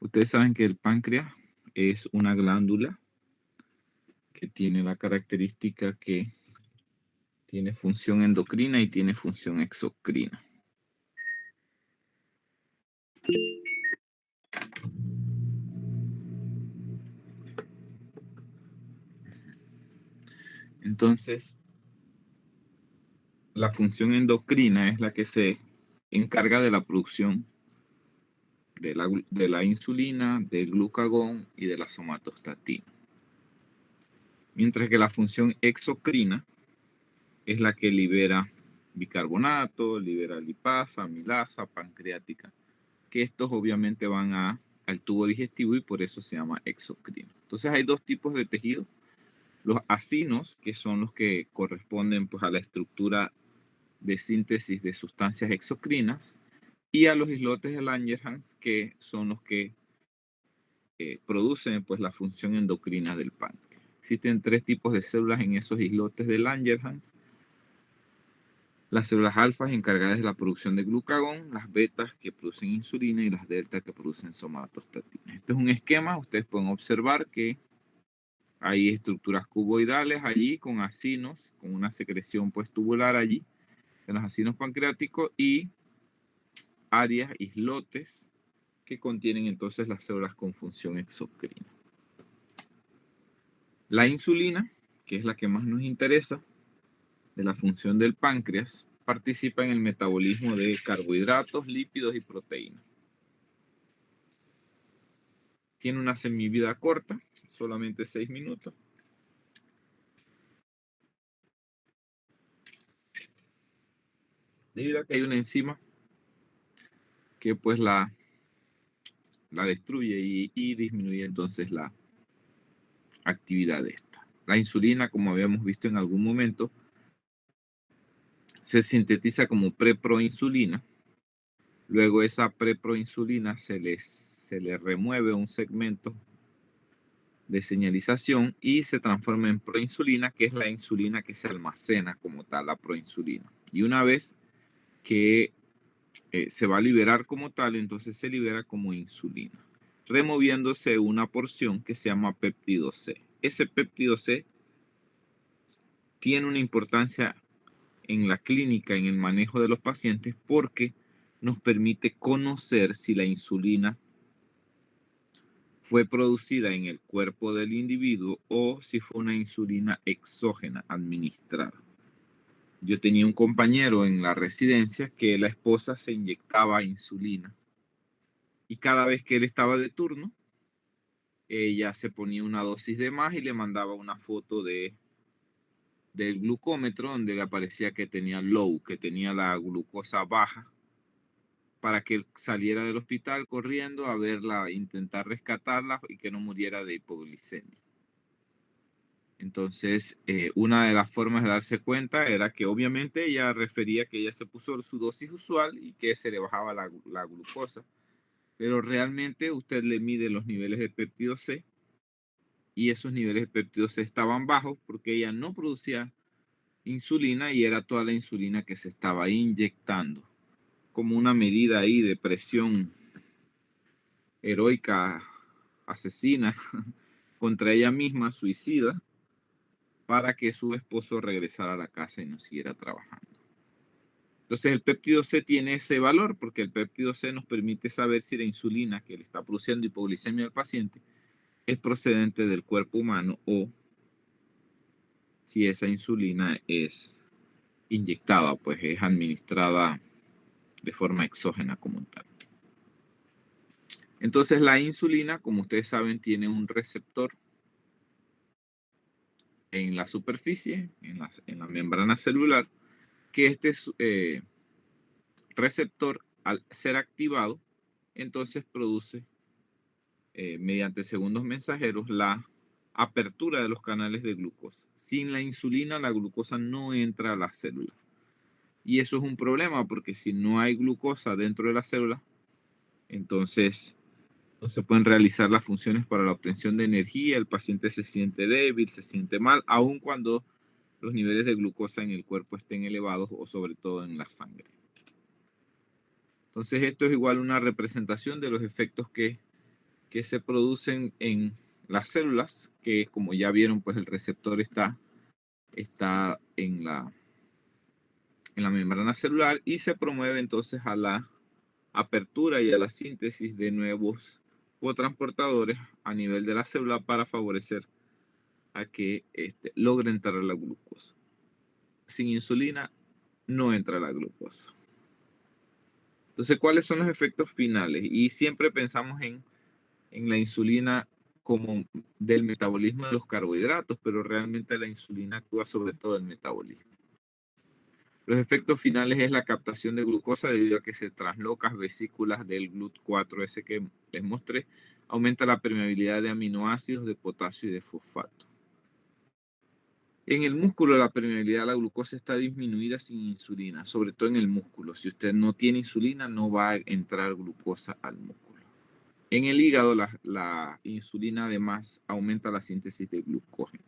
Ustedes saben que el páncreas es una glándula que tiene la característica que tiene función endocrina y tiene función exocrina. Entonces, la función endocrina es la que se encarga de la producción de la insulina, del glucagón y de la somatostatina. Mientras que la función exocrina es la que libera bicarbonato, libera lipasa, amilasa, pancreática, que estos obviamente van al tubo digestivo y por eso se llama exocrino. Entonces hay dos tipos de tejidos. Los acinos, que son los que corresponden pues, a la estructura de síntesis de sustancias exocrinas, y a los islotes de Langerhans, que son los que producen pues, la función endocrina del páncreas. Existen tres tipos de células en esos islotes de Langerhans. Las células alfas encargadas de la producción de glucagón, las betas que producen insulina y las deltas que producen somatostatina. Este es un esquema, ustedes pueden observar que hay estructuras cuboidales allí con acinos, con una secreción pues tubular allí, en los acinos pancreáticos y áreas, islotes, que contienen entonces las células con función exocrina. La insulina, que es la que más nos interesa, de la función del páncreas, participa en el metabolismo de carbohidratos, lípidos y proteínas. Tiene una semivida corta, solamente 6 minutos. Debido a que hay una enzima que pues la destruye y disminuye entonces la actividad de esta. La insulina, como habíamos visto en algún momento, se sintetiza como preproinsulina. Luego esa preproinsulina se le remueve un segmento de señalización y se transforma en proinsulina, que es la insulina que se almacena como tal, la proinsulina. Y una vez que se va a liberar como tal, entonces se libera como insulina, removiéndose una porción que se llama péptido C. Ese péptido C tiene una importancia en la clínica, en el manejo de los pacientes, porque nos permite conocer si la insulina fue producida en el cuerpo del individuo o si fue una insulina exógena administrada. Yo tenía un compañero en la residencia que la esposa se inyectaba insulina y cada vez que él estaba de turno, ella se ponía una dosis de más y le mandaba una foto del glucómetro donde le aparecía que tenía low, que tenía la glucosa baja, para que él saliera del hospital corriendo a verla, intentar rescatarla y que no muriera de hipoglicemia. Entonces, una de las formas de darse cuenta era que obviamente ella refería que ella se puso su dosis usual y que se le bajaba la glucosa, pero realmente usted le mide los niveles de péptido C y esos niveles de péptido C estaban bajos porque ella no producía insulina y era toda la insulina que se estaba inyectando, como una medida ahí de presión heroica, asesina, contra ella misma, suicida, para que su esposo regresara a la casa y no siguiera trabajando. Entonces el péptido C tiene ese valor porque el péptido C nos permite saber si la insulina que le está produciendo hipoglicemia al paciente es procedente del cuerpo humano o si esa insulina es inyectada, pues es administrada de forma exógena como tal. Entonces la insulina, como ustedes saben, tiene un receptor en la superficie, en la membrana celular, que este receptor, al ser activado, entonces produce, mediante segundos mensajeros, la apertura de los canales de glucosa. Sin la insulina, la glucosa no entra a la célula. Y eso es un problema porque si no hay glucosa dentro de la célula, entonces no se pueden realizar las funciones para la obtención de energía, el paciente se siente débil, se siente mal, aun cuando los niveles de glucosa en el cuerpo estén elevados o sobre todo en la sangre. Entonces esto es igual una representación de los efectos que que se producen en las células, que como ya vieron, pues el receptor está en la membrana celular y se promueve entonces a la apertura y a la síntesis de nuevos cotransportadores a nivel de la célula para favorecer a que logre entrar la glucosa. Sin insulina no entra la glucosa. Entonces, ¿cuáles son los efectos finales? Y siempre pensamos en la insulina como del metabolismo de los carbohidratos, pero realmente la insulina actúa sobre todo el metabolismo. Los efectos finales es la captación de glucosa debido a que se traslocan vesículas del GLUT4, que les mostré, aumenta la permeabilidad de aminoácidos, de potasio y de fosfato. En el músculo la permeabilidad a la glucosa está disminuida sin insulina, sobre todo en el músculo. Si usted no tiene insulina, no va a entrar glucosa al músculo. En el hígado la insulina además aumenta la síntesis de glucógeno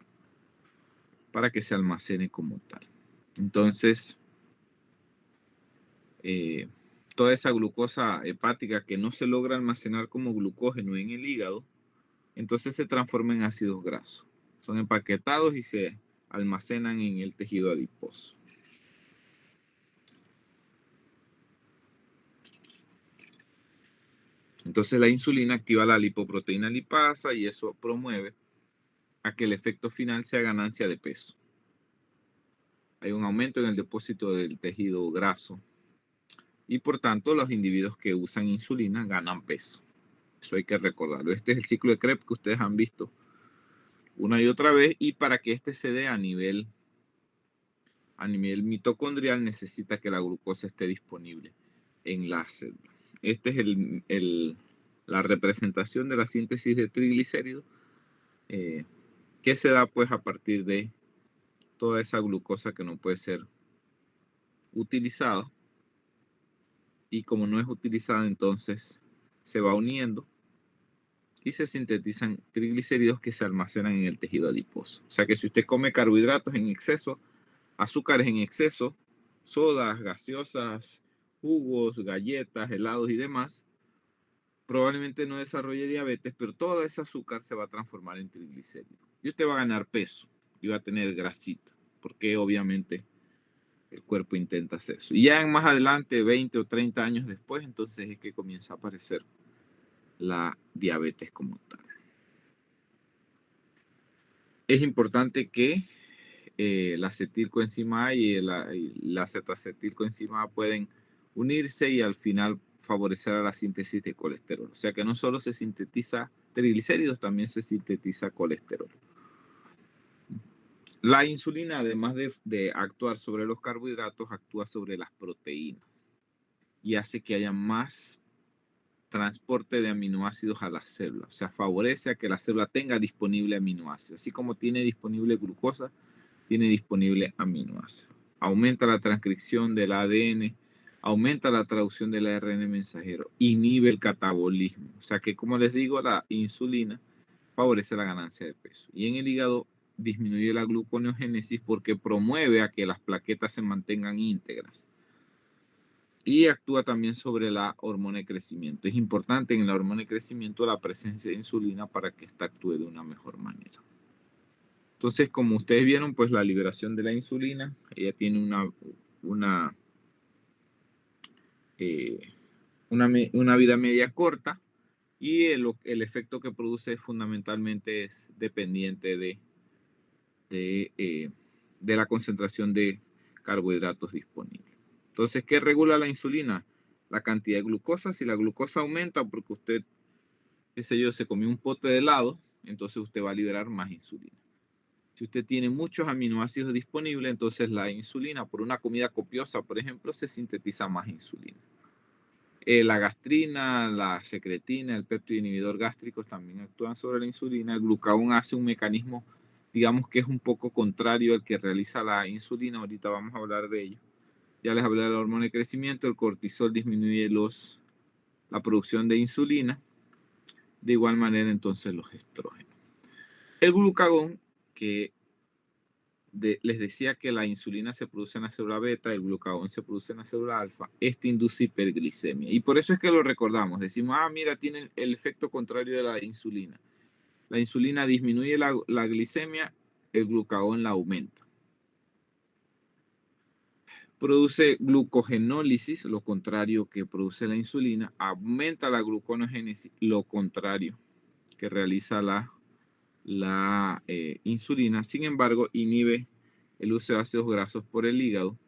para que se almacene como tal. Entonces, toda esa glucosa hepática que no se logra almacenar como glucógeno en el hígado, entonces se transforma en ácidos grasos. Son empaquetados y se almacenan en el tejido adiposo. Entonces la insulina activa la lipoproteína lipasa y eso promueve a que el efecto final sea ganancia de peso. Hay un aumento en el depósito del tejido graso y por tanto los individuos que usan insulina ganan peso. Eso hay que recordarlo. Este es el ciclo de Krebs que ustedes han visto una y otra vez, y para que este se dé a nivel mitocondrial necesita que la glucosa esté disponible en la célula. Esta es la representación de la síntesis de triglicéridos que se da pues a partir de toda esa glucosa que no puede ser utilizada, y como no es utilizada entonces se va uniendo y se sintetizan triglicéridos que se almacenan en el tejido adiposo. O sea que si usted come carbohidratos en exceso, azúcares en exceso, sodas, gaseosas, jugos, galletas, helados y demás, probablemente no desarrolle diabetes, pero todo ese azúcar se va a transformar en triglicéridos. Y usted va a ganar peso y va a tener grasita, porque obviamente el cuerpo intenta hacer eso. Y ya en más adelante, 20 o 30 años después, entonces es que comienza a aparecer la diabetes como tal. Es importante que la acetilcoenzima A y la acetoacetilcoenzima A pueden unirse y al final favorecer a la síntesis de colesterol. O sea que no solo se sintetiza triglicéridos, también se sintetiza colesterol. La insulina, además de actuar sobre los carbohidratos, actúa sobre las proteínas y hace que haya más transporte de aminoácidos a las células. O sea, favorece a que la célula tenga disponible aminoácidos. Así como tiene disponible glucosa, tiene disponible aminoácidos. Aumenta la transcripción del ADN, aumenta la traducción del ARN mensajero, inhibe el catabolismo. O sea que, como les digo, la insulina favorece la ganancia de peso. Y en el hígado disminuye la gluconeogénesis porque promueve a que las plaquetas se mantengan íntegras. Y actúa también sobre la hormona de crecimiento. Es importante en la hormona de crecimiento la presencia de insulina para que ésta actúe de una mejor manera. Entonces, como ustedes vieron, pues la liberación de la insulina, ella tiene una vida media corta, y el efecto que produce fundamentalmente es dependiente de la concentración de carbohidratos disponibles. Entonces, ¿qué regula la insulina? La cantidad de glucosa. Si la glucosa aumenta porque usted, qué sé yo, se comió un pote de helado, entonces usted va a liberar más insulina. Si usted tiene muchos aminoácidos disponibles, entonces la insulina, por una comida copiosa, por ejemplo, se sintetiza más insulina. La gastrina, la secretina, el péptido inhibidor gástrico también actúan sobre la insulina. El glucagón hace un mecanismo, digamos que es un poco contrario al que realiza la insulina. Ahorita vamos a hablar de ello. Ya les hablé de la hormona de crecimiento. El cortisol disminuye la producción de insulina. De igual manera, entonces, los estrógenos. El glucagón, que les decía que la insulina se produce en la célula beta, el glucagón se produce en la célula alfa, este induce hiperglicemia. Y por eso es que lo recordamos. Decimos, mira, tiene el efecto contrario de la insulina. La insulina disminuye la glicemia, el glucagón la aumenta. Produce glucogenólisis, lo contrario que produce la insulina, aumenta la gluconogénesis, lo contrario que realiza la insulina. Sin embargo, inhibe el uso de ácidos grasos por el hígado,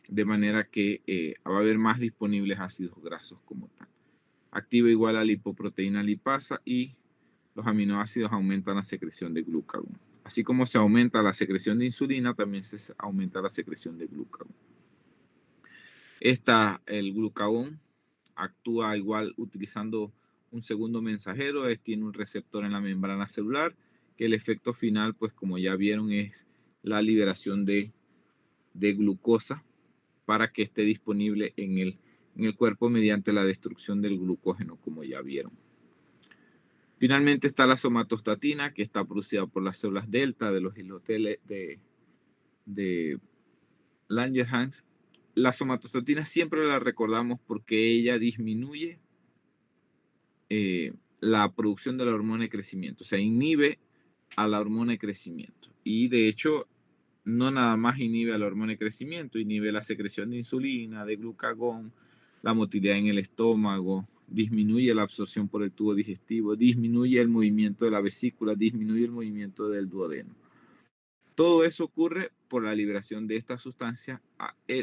de manera que va a haber más disponibles ácidos grasos como tal. Activa igual a lipoproteína lipasa y los aminoácidos aumentan la secreción de glucagón. Así como se aumenta la secreción de insulina, también se aumenta la secreción de glucagón. El glucagón actúa igual utilizando un segundo mensajero, tiene un receptor en la membrana celular, que el efecto final, pues como ya vieron, es la liberación de glucosa para que esté disponible en el cuerpo mediante la destrucción del glucógeno, como ya vieron. Finalmente está la somatostatina, que está producida por las células delta de los islotes de Langerhans. La somatostatina siempre la recordamos porque ella disminuye la producción de la hormona de crecimiento, o sea, inhibe a la hormona de crecimiento. Y de hecho, no nada más inhibe a la hormona de crecimiento, inhibe la secreción de insulina, de glucagón, la motilidad en el estómago, disminuye la absorción por el tubo digestivo, disminuye el movimiento de la vesícula, disminuye el movimiento del duodeno. Todo eso ocurre por la liberación de esta sustancia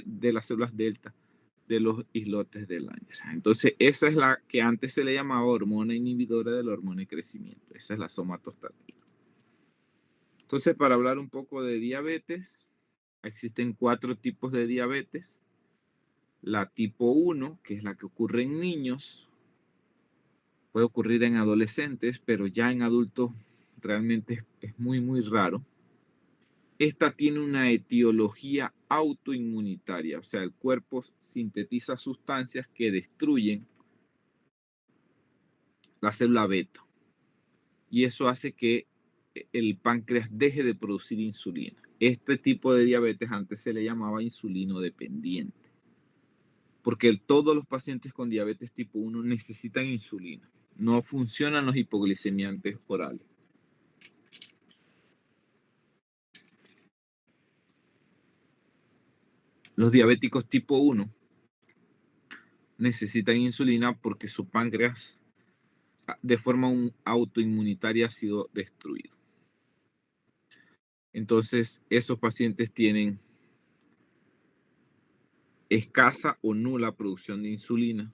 de las células delta de los islotes de Langerhans. Entonces, esa es la que antes se le llamaba hormona inhibidora de la hormona de crecimiento. Esa es la somatostatina. Entonces, para hablar un poco de diabetes, existen 4 tipos de diabetes. La tipo 1, que es la que ocurre en niños, puede ocurrir en adolescentes, pero ya en adultos realmente es muy, muy raro. Esta tiene una etiología autoinmunitaria, o sea, el cuerpo sintetiza sustancias que destruyen la célula beta. Y eso hace que el páncreas deje de producir insulina. Este tipo de diabetes antes se le llamaba insulino dependiente, porque todos los pacientes con diabetes tipo 1 necesitan insulina. No funcionan los hipoglicemiantes orales. Los diabéticos tipo 1 necesitan insulina porque su páncreas de forma autoinmunitaria ha sido destruido. Entonces, esos pacientes tienen escasa o nula producción de insulina.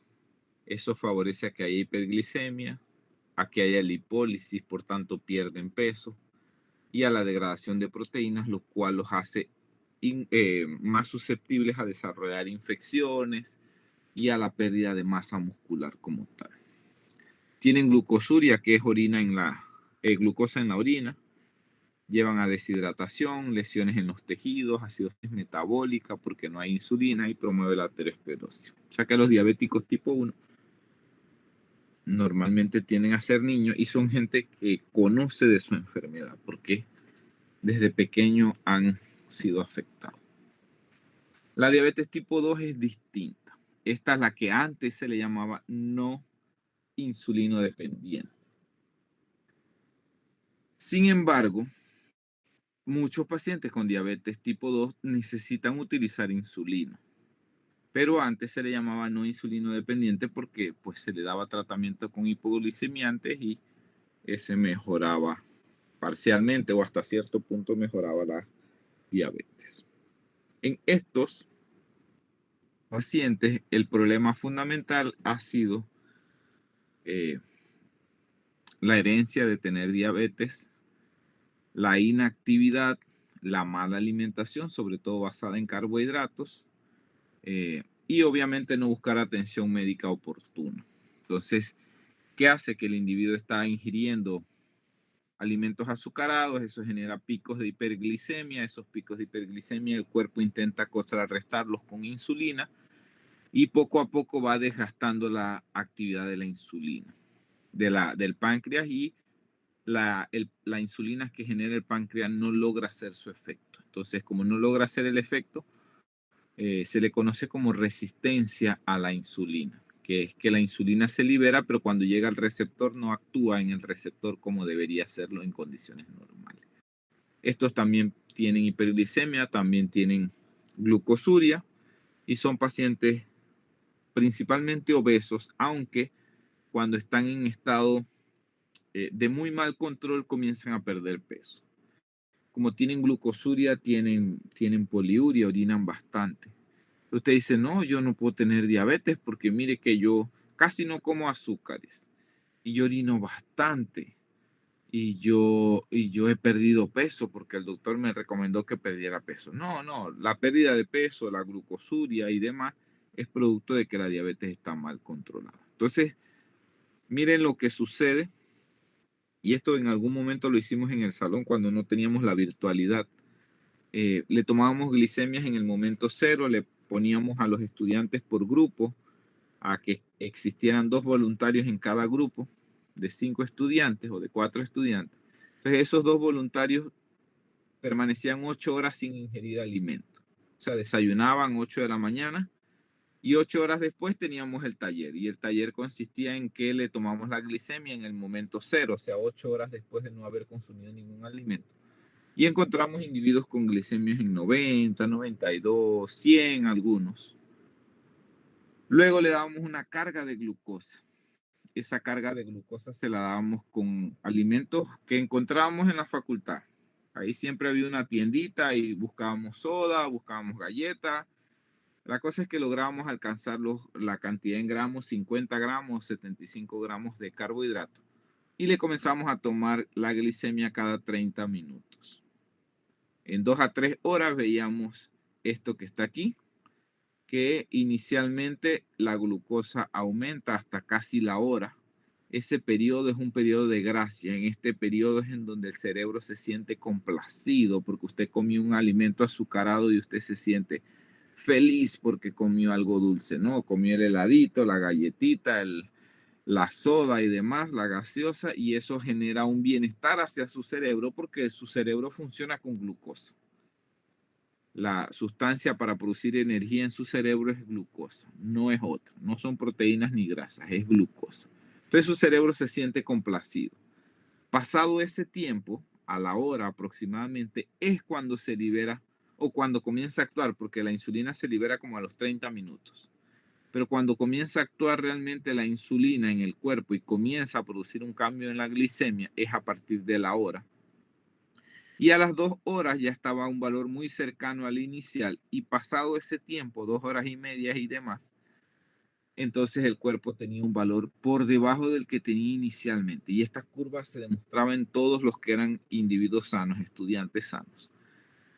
Eso favorece a que haya hiperglicemia, a que haya lipólisis, por tanto pierden peso, y a la degradación de proteínas, lo cual los hace más susceptibles a desarrollar infecciones y a la pérdida de masa muscular como tal. Tienen glucosuria, que es glucosa en la orina. Llevan a deshidratación, lesiones en los tejidos, acidosis metabólica porque no hay insulina y promueve la aterosclerosis. O sea que los diabéticos tipo 1 normalmente tienden a ser niños y son gente que conoce de su enfermedad porque desde pequeño han sido afectados. La diabetes tipo 2 es distinta. Esta es la que antes se le llamaba no insulino dependiente. Sin embargo, muchos pacientes con diabetes tipo 2 necesitan utilizar insulina, pero antes se le llamaba no insulino dependiente porque pues se le daba tratamiento con hipoglicemiantes y ese mejoraba parcialmente o hasta cierto punto mejoraba la diabetes. En estos pacientes el problema fundamental ha sido la herencia de tener diabetes, la inactividad, la mala alimentación, sobre todo basada en carbohidratos, y obviamente no buscar atención médica oportuna. Entonces, ¿qué hace? Que el individuo está ingiriendo alimentos azucarados, eso genera picos de hiperglicemia, esos picos de hiperglicemia el cuerpo intenta contrarrestarlos con insulina y poco a poco va desgastando la actividad de la insulina, del páncreas, y la insulina que genera el páncreas no logra hacer su efecto. Entonces, como no logra hacer el efecto, se le conoce como resistencia a la insulina, que es que la insulina se libera, pero cuando llega al receptor no actúa en el receptor como debería hacerlo en condiciones normales. Estos también tienen hiperglicemia, también tienen glucosuria y son pacientes principalmente obesos, aunque cuando están en estado de muy mal control comienzan a perder peso. Como tienen glucosuria, tienen poliuria, orinan bastante. Usted dice, no, yo no puedo tener diabetes porque mire que yo casi no como azúcares y yo orino bastante y yo he perdido peso porque el doctor me recomendó que perdiera peso. No, no, la pérdida de peso, la glucosuria y demás es producto de que la diabetes está mal controlada. Entonces, miren lo que sucede, y esto en algún momento lo hicimos en el salón cuando no teníamos la virtualidad. Le tomábamos glicemias en el momento cero, le poníamos a los estudiantes por grupo a que existieran 2 voluntarios en cada grupo de 5 estudiantes o de 4 estudiantes. Entonces esos 2 voluntarios permanecían 8 horas sin ingerir alimento. O sea, desayunaban 8 de la mañana y 8 horas después teníamos el taller. Y el taller consistía en que le tomamos la glicemia en el momento cero, o sea, 8 horas después de no haber consumido ningún alimento. Y encontramos individuos con glicemias en 90, 92, 100 algunos. Luego le dábamos una carga de glucosa. Esa carga de glucosa se la dábamos con alimentos que encontrábamos en la facultad. Ahí siempre había una tiendita y buscábamos soda, buscábamos galletas. La cosa es que lográbamos alcanzar la cantidad en gramos, 50 gramos, 75 gramos de carbohidrato. Y le comenzamos a tomar la glicemia cada 30 minutos. En 2 a 3 horas veíamos esto que está aquí, que inicialmente la glucosa aumenta hasta casi la hora. Ese periodo es un periodo de gracia. En este periodo es en donde el cerebro se siente complacido porque usted comió un alimento azucarado y usted se siente feliz porque comió algo dulce, ¿no? Comió el heladito, la galletita, la soda y demás, la gaseosa, y eso genera un bienestar hacia su cerebro porque su cerebro funciona con glucosa. La sustancia para producir energía en su cerebro es glucosa, no es otra, no son proteínas ni grasas, es glucosa. Entonces su cerebro se siente complacido. Pasado ese tiempo, a la hora aproximadamente, es cuando se libera o cuando comienza a actuar, porque la insulina se libera como a los 30 minutos. Pero cuando comienza a actuar realmente la insulina en el cuerpo y comienza a producir un cambio en la glicemia, es a partir de la hora. Y a las 2 horas ya estaba a un valor muy cercano al inicial, y pasado ese tiempo, 2 horas y media y demás, entonces el cuerpo tenía un valor por debajo del que tenía inicialmente. Y esta curva se demostraba en todos los que eran individuos sanos, estudiantes sanos.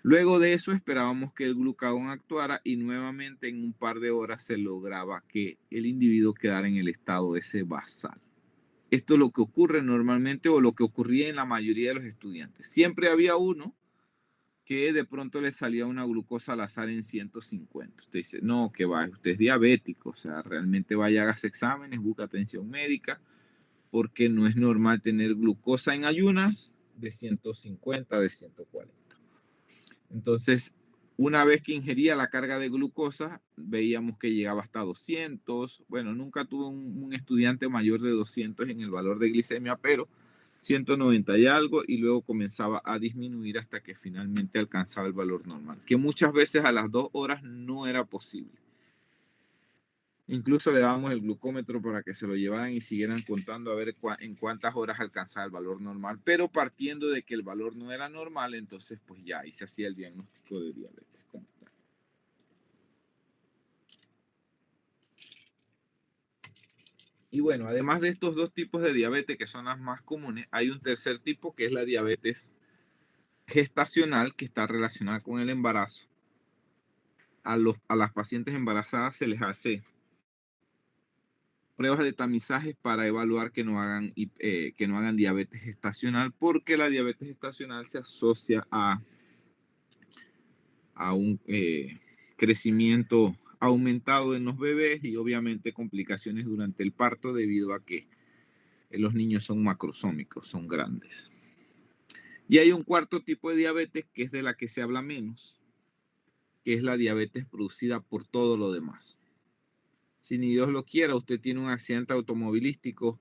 Luego de eso esperábamos que el glucagón actuara y nuevamente en un par de horas se lograba que el individuo quedara en el estado ese basal. Esto es lo que ocurre normalmente o lo que ocurría en la mayoría de los estudiantes. Siempre había uno que de pronto le salía una glucosa al azar en 150. Usted dice, no, que va, usted es diabético, o sea, realmente vaya, hágase exámenes, busca atención médica, porque no es normal tener glucosa en ayunas de 150, de 140. Entonces, una vez que ingería la carga de glucosa, veíamos que llegaba hasta 200. Bueno, nunca tuve un estudiante mayor de 200 en el valor de glicemia, pero 190 y algo, y luego comenzaba a disminuir hasta que finalmente alcanzaba el valor normal, que muchas veces a las 2 horas no era posible. Incluso le dábamos el glucómetro para que se lo llevaran y siguieran contando a ver en cuántas horas alcanzaba el valor normal, pero partiendo de que el valor no era normal, entonces pues ya ahí se hacía el diagnóstico de diabetes. Y bueno, además de estos 2 tipos de diabetes que son las más comunes, hay un tercer tipo que es la diabetes gestacional, que está relacionada con el embarazo. A las pacientes embarazadas se les hace pruebas de tamizaje para evaluar que no hagan diabetes gestacional, porque la diabetes gestacional se asocia a un crecimiento aumentado en los bebés y obviamente complicaciones durante el parto debido a que Los niños son macrosómicos, son grandes. Y hay un cuarto tipo de diabetes que es de la que se habla menos, que es la diabetes producida por todo lo demás. Si ni Dios lo quiera, usted tiene un accidente automovilístico,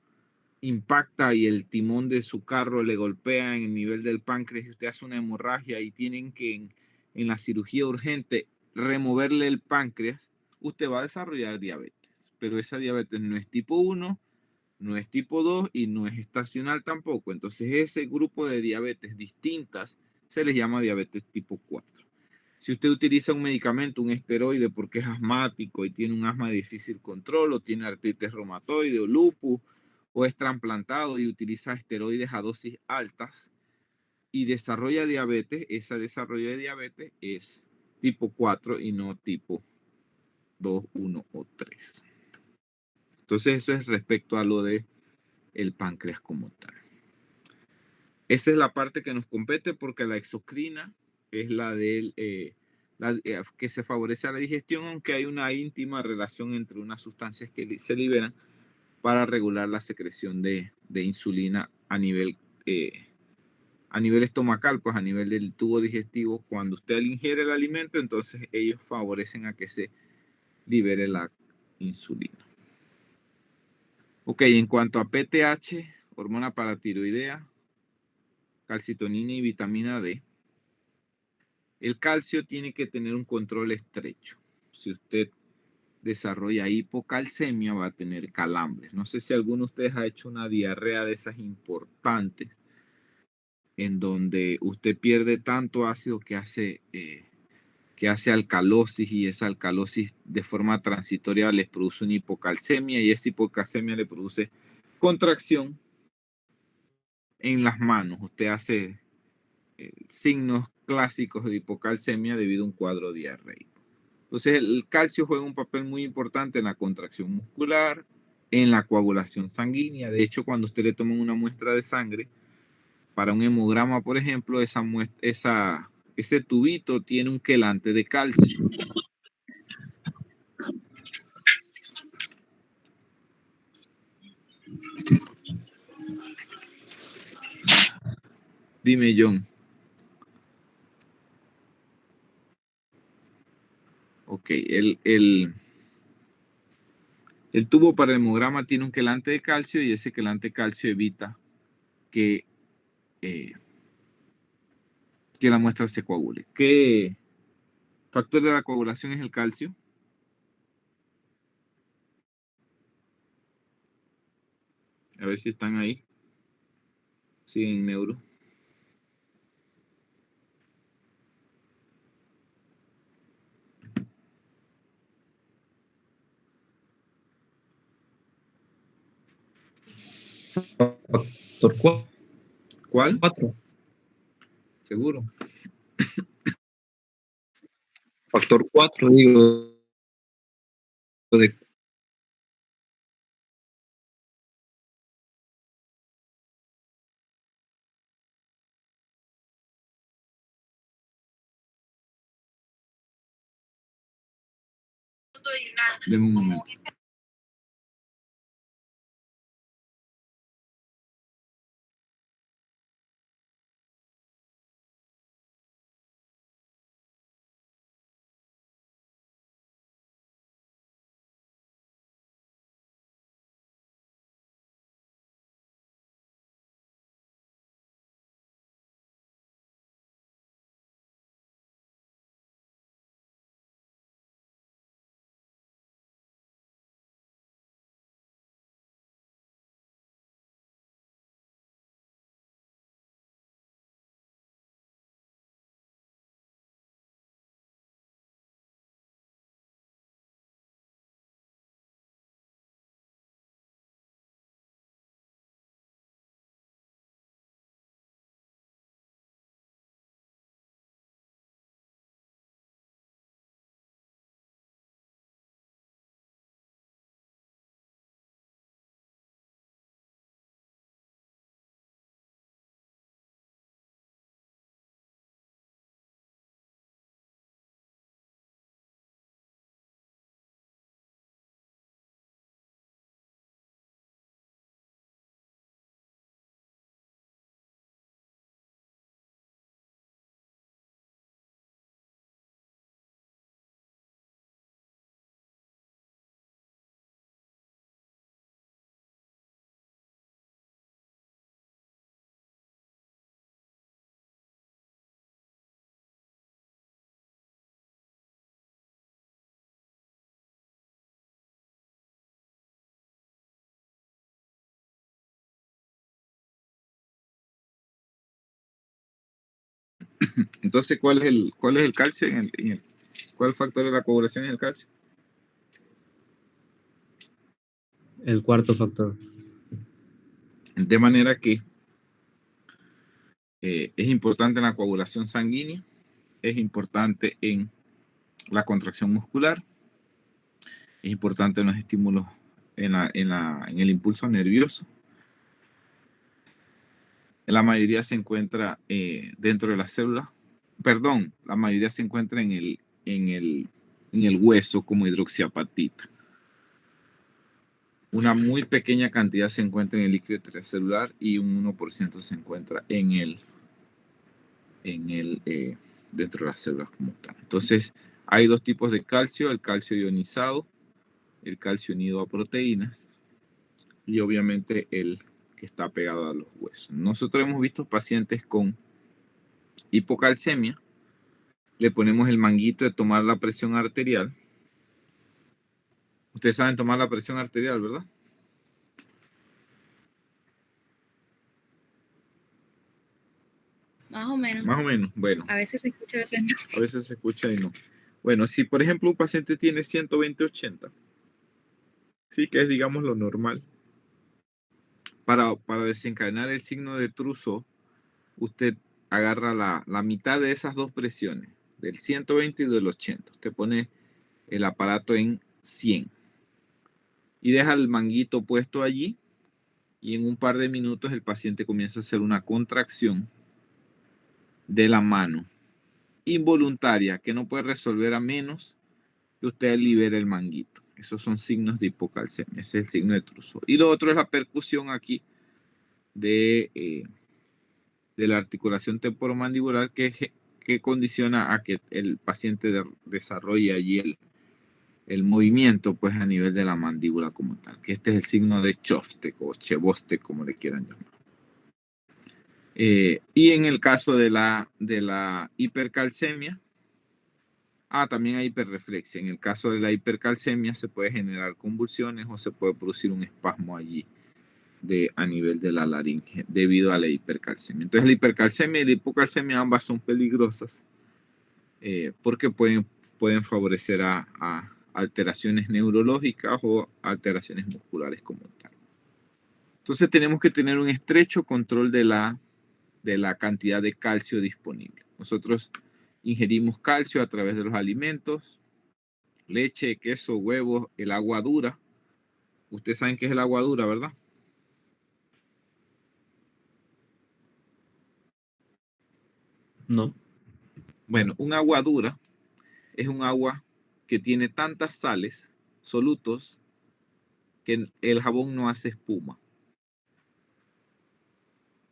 impacta y el timón de su carro le golpea en el nivel del páncreas y usted hace una hemorragia y tienen que en la cirugía urgente removerle el páncreas, usted va a desarrollar diabetes. Pero esa diabetes no es tipo 1, no es tipo 2 y no es estacional tampoco. Entonces ese grupo de diabetes distintas se les llama diabetes tipo 4. Si usted utiliza un medicamento, un esteroide, porque es asmático y tiene un asma de difícil control, o tiene artritis reumatoide o lupus, o es trasplantado y utiliza esteroides a dosis altas y desarrolla diabetes, ese desarrollo de diabetes es tipo 4 y no tipo 2, 1 o 3. Entonces eso es respecto a lo de el páncreas como tal. Esa es la parte que nos compete porque la exocrina es la del que se favorece a la digestión, aunque hay una íntima relación entre unas sustancias que se liberan para regular la secreción de insulina a nivel estomacal, pues a nivel del tubo digestivo. Cuando usted ingiere el alimento, entonces ellos favorecen a que se libere la insulina. Ok, en cuanto a PTH, hormona paratiroidea, calcitonina y vitamina D, el calcio tiene que tener un control estrecho. Si usted desarrolla hipocalcemia, va a tener calambres. No sé si alguno de ustedes ha hecho una diarrea de esas importantes, en donde usted pierde tanto ácido que hace alcalosis, y esa alcalosis de forma transitoria les produce una hipocalcemia, y esa hipocalcemia le produce contracción en las manos. Usted hace signos clásicos de hipocalcemia debido a un cuadro diarreico. Entonces el calcio juega un papel muy importante en la contracción muscular, en la coagulación sanguínea. De hecho, cuando usted le toma una muestra de sangre para un hemograma, por ejemplo, ese tubito tiene un quelante de calcio. Dime, John. Ok, el tubo para el hemograma tiene un quelante de calcio, y ese quelante de calcio evita que, eh, que la muestra se coagule. ¿Qué factor de la coagulación es el calcio? A ver si están ahí. Sí, en neuro. Factor ¿Cuál? 4. Seguro. Factor 4, digo, de Deme un momento. Entonces, ¿cuál es el calcio cuál factor de la coagulación es el calcio? El cuarto factor. De manera que es importante en la coagulación sanguínea, es importante en la contracción muscular, es importante en los estímulos, en el impulso nervioso. La mayoría se encuentra dentro de las células. Perdón, la mayoría se encuentra en el hueso como hidroxiapatita. Una muy pequeña cantidad se encuentra en el líquido extracelular y un 1% se encuentra dentro de las células como tal. Entonces, hay dos tipos de calcio: el calcio ionizado, el calcio unido a proteínas y obviamente el que está pegado a los huesos. Nosotros hemos visto pacientes con hipocalcemia, le ponemos el manguito de tomar la presión arterial. Ustedes saben tomar la presión arterial, ¿verdad? Más o menos. Más o menos, bueno. A veces se escucha, a veces no. A veces se escucha y no. Bueno, si por ejemplo un paciente tiene 120/80, sí, que es digamos lo normal, para desencadenar el signo de Trousseau, usted agarra la mitad de esas dos presiones, del 120 y del 80. Usted pone el aparato en 100 y deja el manguito puesto allí y en un par de minutos el paciente comienza a hacer una contracción de la mano involuntaria que no puede resolver a menos que usted libere el manguito. Esos son signos de hipocalcemia. Ese es el signo de Trousseau. Y lo otro es la percusión aquí de la articulación temporomandibular que condiciona a que el paciente desarrolle allí el movimiento pues a nivel de la mandíbula como tal, que este es el signo de Chvostek o Chvostek, como le quieran llamar. Y en el caso de la hipercalcemia, también hay hiperreflexia. En el caso de la hipercalcemia se puede generar convulsiones o se puede producir un espasmo allí a nivel de la laringe debido a la hipercalcemia. Entonces la hipercalcemia y la hipocalcemia ambas son peligrosas porque pueden favorecer a alteraciones neurológicas o alteraciones musculares como tal. Entonces tenemos que tener un estrecho control de la cantidad de calcio disponible. Nosotros ingerimos calcio a través de los alimentos, leche, queso, huevos, el agua dura. Ustedes saben qué es el agua dura, ¿verdad? No. Bueno, un agua dura es un agua que tiene tantas sales, solutos, que el jabón no hace espuma.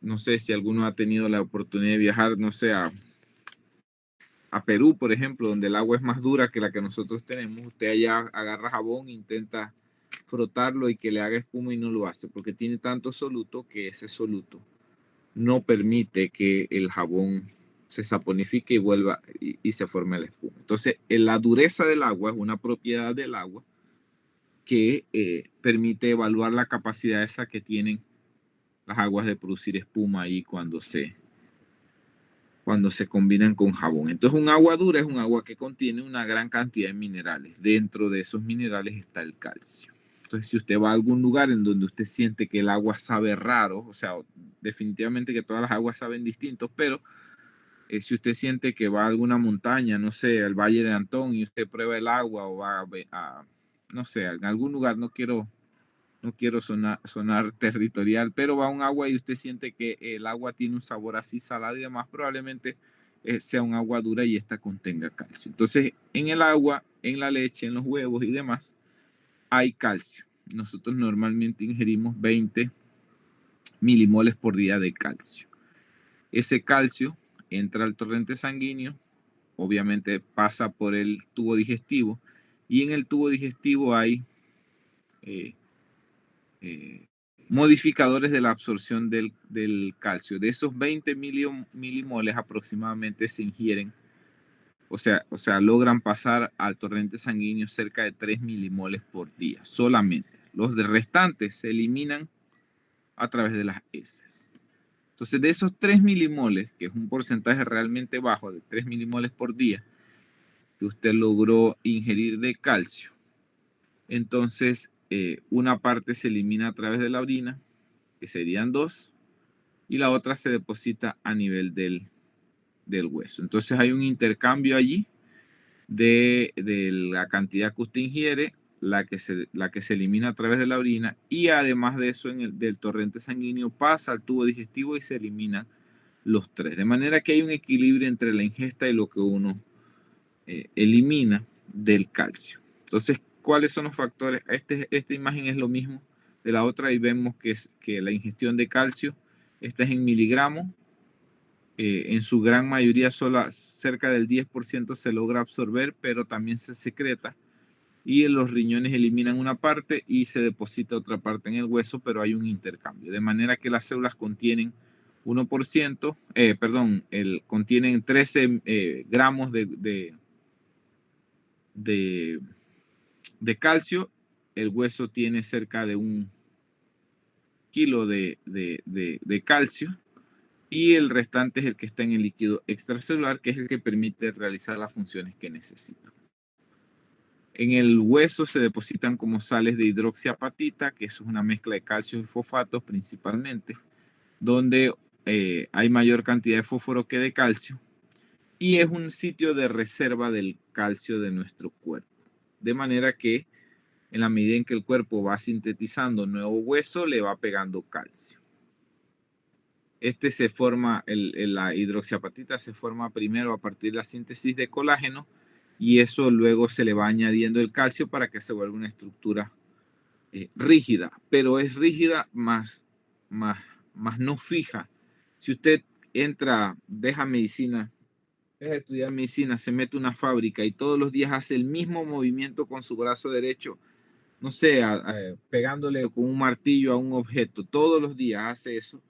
No sé si alguno ha tenido la oportunidad de viajar, no sé, a Perú, por ejemplo, donde el agua es más dura que la que nosotros tenemos. Usted allá agarra jabón, intenta frotarlo y que le haga espuma y no lo hace, porque tiene tanto soluto que ese soluto no permite que el jabón se saponifique y vuelva y se forme la espuma. Entonces, la dureza del agua es una propiedad del agua que permite evaluar la capacidad esa que tienen las aguas de producir espuma ahí cuando se combinan con jabón. Entonces, un agua dura es un agua que contiene una gran cantidad de minerales. Dentro de esos minerales está el calcio. Entonces, si usted va a algún lugar en donde usted siente que el agua sabe raro, o sea, definitivamente que todas las aguas saben distintos, pero si usted siente que va a alguna montaña, no sé, al Valle de Antón, y usted prueba el agua o va no sé, en algún lugar, no quiero sonar territorial, pero va a un agua y usted siente que el agua tiene un sabor así salado y demás, probablemente sea un agua dura y esta contenga calcio. Entonces, en el agua, en la leche, en los huevos y demás, hay calcio. Nosotros normalmente ingerimos 20 milimoles por día de calcio. Ese calcio entra al torrente sanguíneo, obviamente pasa por el tubo digestivo y en el tubo digestivo hay modificadores de la absorción del calcio. De esos 20 milimoles aproximadamente se ingieren, o sea, logran pasar al torrente sanguíneo cerca de 3 milimoles por día solamente. Los restantes se eliminan a través de las heces. Entonces, de esos 3 milimoles, que es un porcentaje realmente bajo de 3 milimoles por día, que usted logró ingerir de calcio, entonces una parte se elimina a través de la orina, que serían 2, y la otra se deposita a nivel del hueso. Entonces hay un intercambio allí de la cantidad que usted ingiere, la que se elimina a través de la orina, y además de eso del torrente sanguíneo pasa al tubo digestivo y se eliminan los 3. De manera que hay un equilibrio entre la ingesta y lo que uno elimina del calcio. Entonces, ¿cuáles son los factores? Esta imagen es lo mismo de la otra y vemos que la ingestión de calcio, esta es en miligramos, en su gran mayoría solo cerca del 10% se logra absorber, pero también se secreta y los riñones eliminan una parte y se deposita otra parte en el hueso, pero hay un intercambio, de manera que las células contienen 1%, contienen 13 gramos de calcio, el hueso tiene cerca de 1 kilo de calcio y el restante es el que está en el líquido extracelular, que es el que permite realizar las funciones que necesita. En el hueso se depositan como sales de hidroxiapatita, que es una mezcla de calcio y fosfatos principalmente, donde hay mayor cantidad de fósforo que de calcio, y es un sitio de reserva del calcio de nuestro cuerpo. De manera que en la medida en que el cuerpo va sintetizando nuevo hueso, le va pegando calcio. Se forma, la hidroxiapatita se forma primero a partir de la síntesis de colágeno y eso luego se le va añadiendo el calcio para que se vuelva una estructura rígida, pero es rígida más no fija. Si usted deja estudiar medicina, se mete a una fábrica y todos los días hace el mismo movimiento con su brazo derecho, no sé, pegándole con un martillo a un objeto, todos los días hace eso,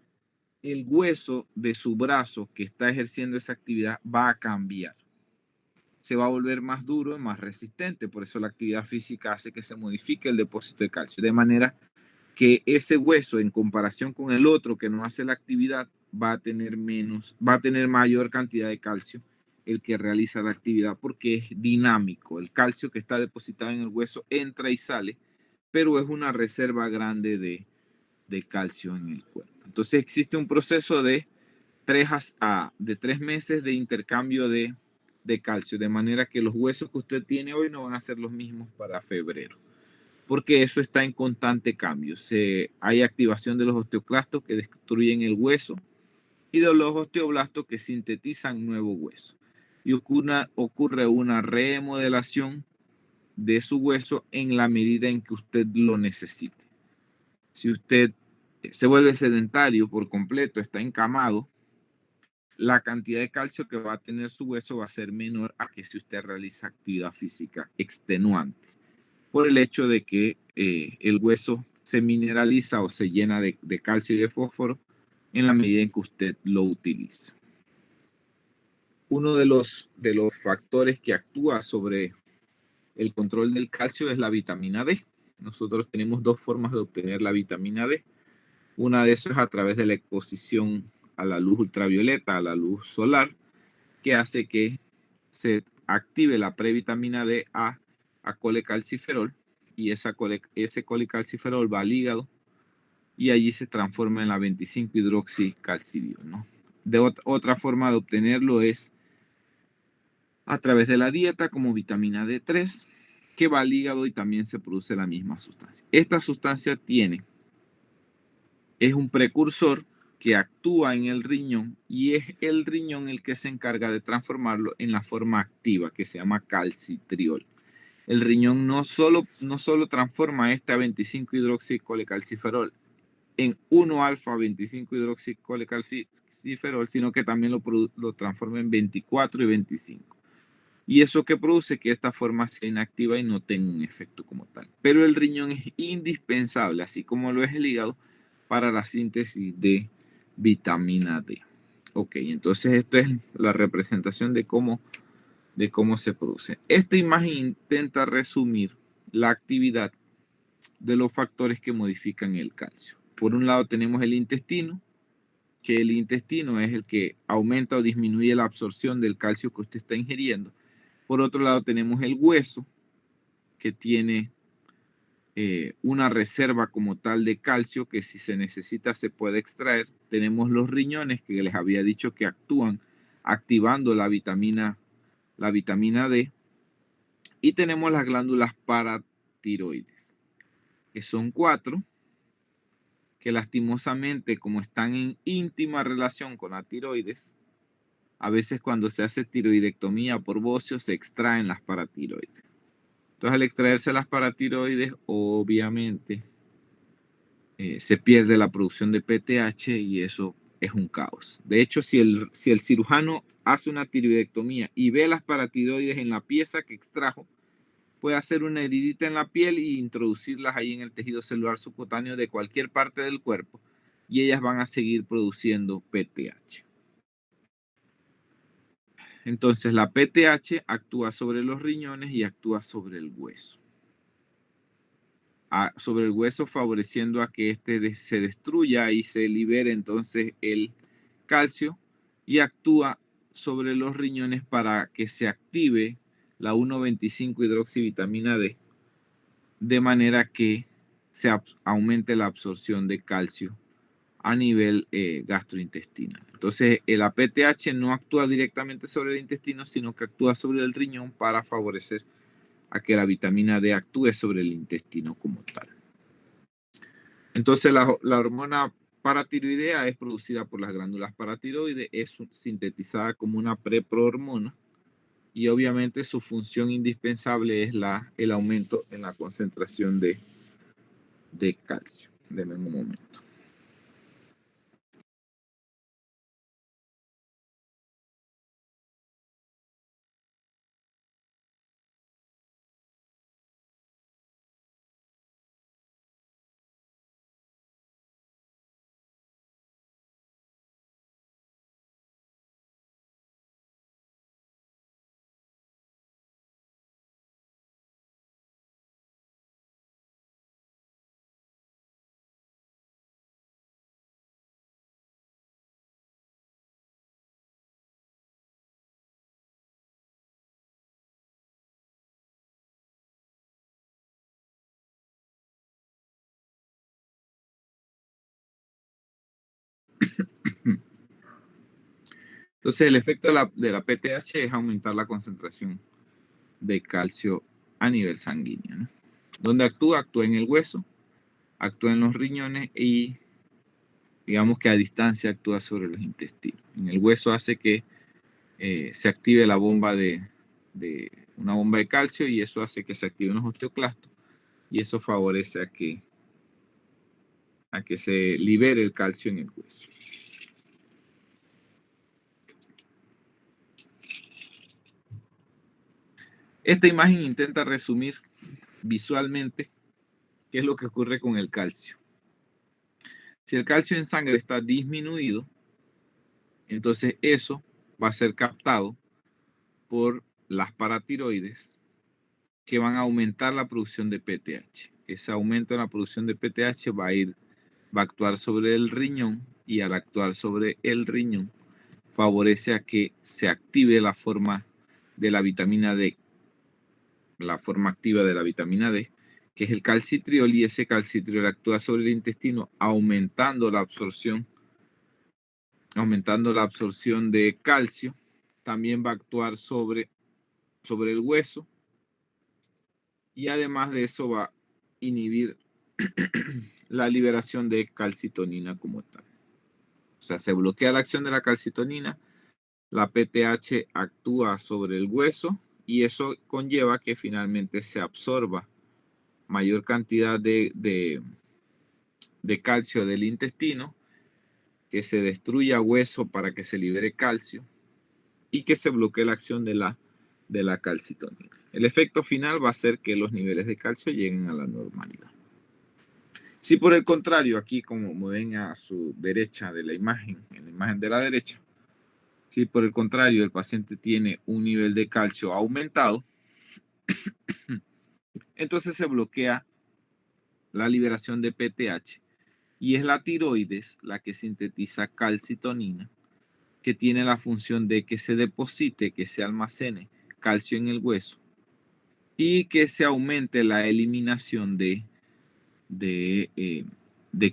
el hueso de su brazo que está ejerciendo esa actividad va a cambiar. Se va a volver más duro y más resistente. Por eso la actividad física hace que se modifique el depósito de calcio. De manera que ese hueso, en comparación con el otro que no hace la actividad, va a tener mayor cantidad de calcio el que realiza la actividad porque es dinámico. El calcio que está depositado en el hueso entra y sale, pero es una reserva grande de calcio en el cuerpo. Entonces existe un proceso de 3 meses de intercambio de calcio, de manera que los huesos que usted tiene hoy no van a ser los mismos para febrero, porque eso está en constante cambio. Hay activación de los osteoclastos que destruyen el hueso y de los osteoblastos que sintetizan nuevo hueso. Y ocurre una remodelación de su hueso en la medida en que usted lo necesite. Si usted se vuelve sedentario por completo, está encamado, la cantidad de calcio que va a tener su hueso va a ser menor a que si usted realiza actividad física extenuante, por el hecho de que el hueso se mineraliza o se llena de calcio y de fósforo en la medida en que usted lo utiliza. Uno de los factores que actúa sobre el control del calcio es la vitamina D. Nosotros tenemos 2 formas de obtener la vitamina D. Una de esas es a través de la exposición a la luz ultravioleta, a la luz solar, que hace que se active la previtamina D a colecalciferol, y ese colecalciferol va al hígado y allí se transforma en la 25-hidroxicalcidiol, ¿no? Otra forma de obtenerlo es a través de la dieta como vitamina D3, que va al hígado y también se produce la misma sustancia. Esta sustancia es un precursor que actúa en el riñón y es el riñón el que se encarga de transformarlo en la forma activa que se llama calcitriol. El riñón no solo transforma este 25-hidroxicolecalciferol en 1-alfa-25-hidroxicolecalciferol, sino que también lo transforma en 24 y 25. Y eso que produce que esta forma sea inactiva y no tenga un efecto como tal. Pero el riñón es indispensable, así como lo es el hígado, para la síntesis de vitamina D. Ok, entonces esto es la representación de cómo se produce. Esta imagen intenta resumir la actividad de los factores que modifican el calcio. Por un lado tenemos el intestino, que el intestino es el que aumenta o disminuye la absorción del calcio que usted está ingiriendo. Por otro lado, tenemos el hueso, que tiene una reserva como tal de calcio que si se necesita se puede extraer. Tenemos los riñones, que les había dicho que actúan activando la vitamina D. Y tenemos las glándulas paratiroides, que son 4, que lastimosamente, como están en íntima relación con la tiroides, a veces cuando se hace tiroidectomía por bocio se extraen las paratiroides. Entonces, al extraerse las paratiroides, obviamente, se pierde la producción de PTH y eso es un caos. De hecho, si el cirujano hace una tiroidectomía y ve las paratiroides en la pieza que extrajo, puede hacer una heridita en la piel e introducirlas ahí en el tejido celular subcutáneo de cualquier parte del cuerpo y ellas van a seguir produciendo PTH. Entonces, la PTH actúa sobre los riñones y actúa sobre el hueso. Sobre el hueso, favoreciendo a que éste se destruya y se libere entonces el calcio, y actúa sobre los riñones para que se active la 1,25 hidroxivitamina D, de manera que se aumente la absorción de calcio a nivel gastrointestinal. Entonces, el APTH no actúa directamente sobre el intestino, sino que actúa sobre el riñón para favorecer a que la vitamina D actúe sobre el intestino como tal. Entonces, la hormona paratiroidea es producida por las glándulas paratiroides, es sintetizada como una preprohormona y obviamente su función indispensable es el aumento en la concentración de calcio. Denme un momento. Entonces, el efecto de la PTH es aumentar la concentración de calcio a nivel sanguíneo, ¿no? ¿Dónde actúa? Actúa en el hueso, actúa en los riñones y digamos que a distancia actúa sobre los intestinos. En el hueso hace que se active la bomba una bomba de calcio y eso hace que se activen los osteoclastos y eso favorece a que se libere el calcio en el hueso. Esta imagen intenta resumir visualmente qué es lo que ocurre con el calcio. Si el calcio en sangre está disminuido, entonces eso va a ser captado por las paratiroides que van a aumentar la producción de PTH. Ese aumento en la producción de PTH va a actuar sobre el riñón y al actuar sobre el riñón favorece a que se active la forma de la vitamina D, la forma activa de la vitamina D, que es el calcitriol, y ese calcitriol actúa sobre el intestino aumentando la absorción de calcio. También va a actuar sobre el hueso y además de eso va a inhibir la liberación de calcitonina como tal. O sea, se bloquea la acción de la calcitonina, la PTH actúa sobre el hueso y eso conlleva que finalmente se absorba mayor cantidad de calcio del intestino, que se destruya hueso para que se libere calcio y que se bloquee la acción de la calcitonina. El efecto final va a ser que los niveles de calcio lleguen a la normalidad. Si por el contrario, aquí como ven a su derecha de la imagen, en la imagen de la derecha, si por el contrario el paciente tiene un nivel de calcio aumentado, entonces se bloquea la liberación de PTH Y es la tiroides la que sintetiza calcitonina, que tiene la función de que se deposite, que se almacene calcio en el hueso y que se aumente la eliminación de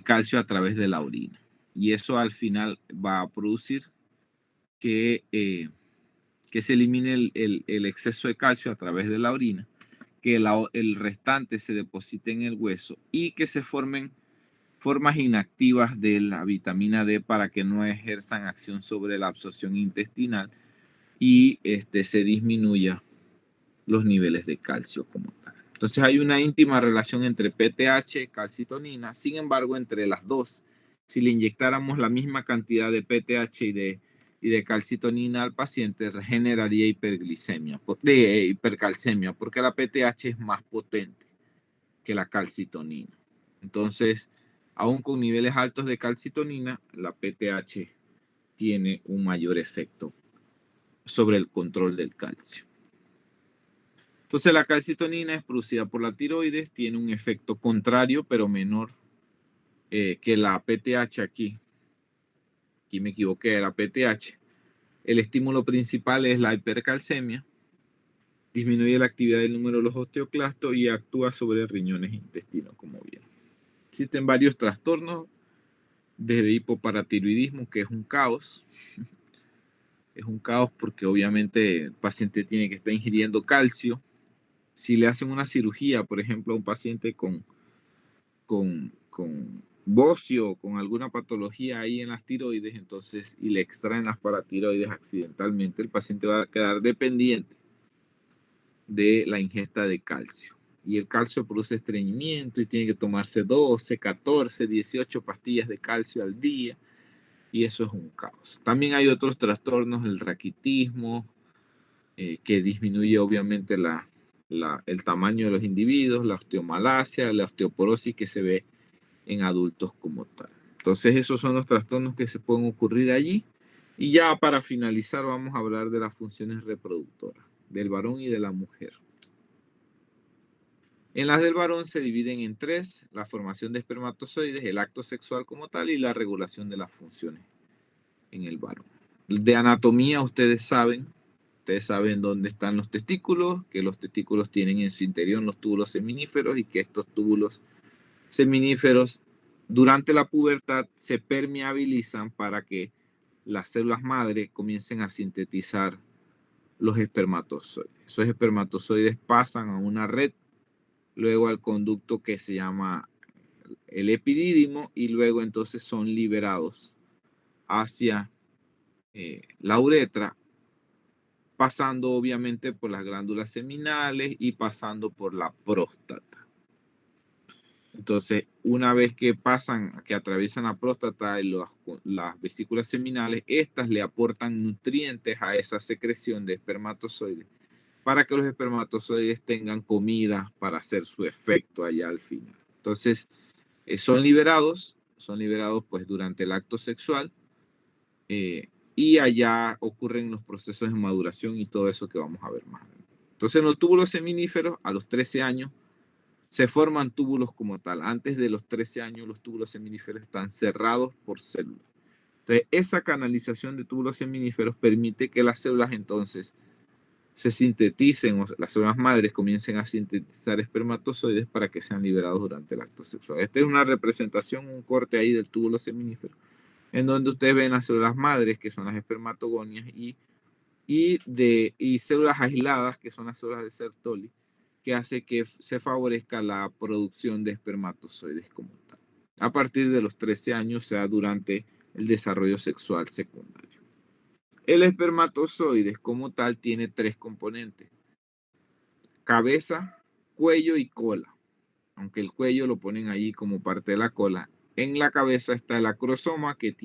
calcio a través de la orina. Y eso al final va a producir que se elimine el exceso de calcio a través de la orina, que el restante se deposite en el hueso y que se formen formas inactivas de la vitamina D para que no ejerzan acción sobre la absorción intestinal y se disminuya los niveles de calcio como tal. Entonces hay una íntima relación entre PTH y calcitonina. Sin embargo, entre las dos, si le inyectáramos la misma cantidad de PTH y de calcitonina al paciente, generaría hiperglicemia, hipercalcemia, porque la PTH es más potente que la calcitonina. Entonces, aún con niveles altos de calcitonina, la PTH tiene un mayor efecto sobre el control del calcio. Entonces, la calcitonina es producida por la tiroides, tiene un efecto contrario, pero menor que la PTH aquí. Aquí me equivoqué, era PTH. El estímulo principal es la hipercalcemia, disminuye la actividad del número de los osteoclastos y actúa sobre riñones e intestinos, como vieron. Existen varios trastornos, desde hipoparatiroidismo, que es un caos. Es un caos porque obviamente el paciente tiene que estar ingiriendo calcio. Si le hacen una cirugía, por ejemplo, a un paciente con bocio, con alguna patología ahí en las tiroides, entonces, y le extraen las paratiroides accidentalmente, el paciente va a quedar dependiente de la ingesta de calcio. Y el calcio produce estreñimiento y tiene que tomarse 12, 14, 18 pastillas de calcio al día. Y eso es un caos. También hay otros trastornos, el raquitismo, que disminuye obviamente el tamaño de los individuos, la osteomalacia, la osteoporosis que se ve en adultos como tal. Entonces esos son los trastornos que se pueden ocurrir allí. Y ya para finalizar vamos a hablar de las funciones reproductoras del varón y de la mujer. En las del varón se dividen en tres: la formación de espermatozoides, el acto sexual como tal y la regulación de las funciones en el varón. De anatomía ustedes saben dónde están los testículos, que los testículos tienen en su interior los túbulos seminíferos y que estos túbulos seminíferos durante la pubertad se permeabilizan para que las células madre comiencen a sintetizar los espermatozoides. Esos espermatozoides pasan a una red, luego al conducto que se llama el epidídimo y luego entonces son liberados hacia la uretra, pasando obviamente por las glándulas seminales y pasando por la próstata. Entonces, una vez que pasan, que atraviesan la próstata y las vesículas seminales, estas le aportan nutrientes a esa secreción de espermatozoides para que los espermatozoides tengan comida para hacer su efecto allá al final. Entonces, son liberados pues durante el acto sexual y allá ocurren los procesos de maduración y todo eso que vamos a ver más. Entonces, en los túbulos seminíferos, a los 13 años, se forman túbulos como tal. Antes de los 13 años, los túbulos seminíferos están cerrados por células. Entonces, esa canalización de túbulos seminíferos permite que las células entonces se sinteticen, o las células madres comiencen a sintetizar espermatozoides para que sean liberados durante el acto sexual. Esta es una representación, un corte ahí del túbulo seminífero, en donde ustedes ven las células madres, que son las espermatogonias, y células aisladas, que son las células de Sertoli, que hace que se favorezca la producción de espermatozoides como tal. A partir de los 13 años, o sea, durante el desarrollo sexual secundario. El espermatozoide como tal tiene tres componentes: cabeza, cuello y cola. Aunque el cuello lo ponen ahí como parte de la cola. En la cabeza está el acrosoma, que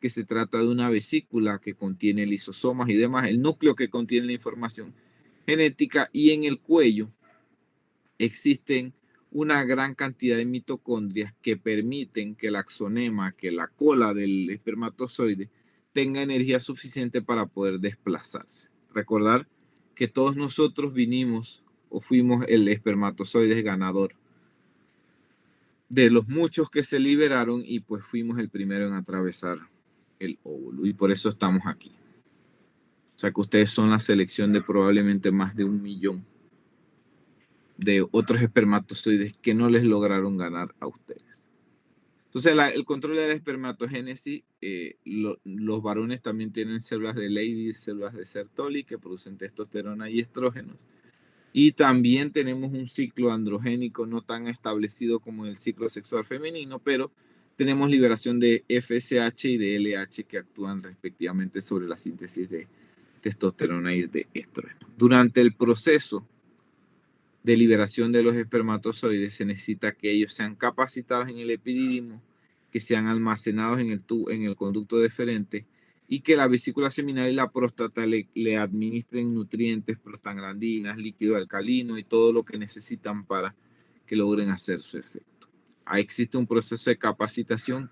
se trata de una vesícula que contiene lisosomas y demás, el núcleo que contiene la información genética, y en el cuello existen una gran cantidad de mitocondrias que permiten que el axonema, que la cola del espermatozoide, tenga energía suficiente para poder desplazarse. Recordar que todos nosotros vinimos o fuimos el espermatozoide ganador. de los muchos que se liberaron y pues fuimos el primero en atravesar el óvulo y por eso estamos aquí. O sea que ustedes son la selección de probablemente más de 1 millón de otros espermatozoides que no les lograron ganar a ustedes. Entonces el control de la espermatogénesis, los varones también tienen células de Leydig, células de Sertoli que producen testosterona y estrógenos. Y también tenemos un ciclo androgénico no tan establecido como el ciclo sexual femenino, pero tenemos liberación de FSH y de LH que actúan respectivamente sobre la síntesis de testosterona y de estrógeno. Durante el proceso de liberación de los espermatozoides se necesita que ellos sean capacitados en el epidídimo, que sean almacenados en el conducto deferente y que la vesícula seminal y la próstata le administren nutrientes, prostaglandinas, líquido alcalino y todo lo que necesitan para que logren hacer su efecto. Ahí existe un proceso de capacitación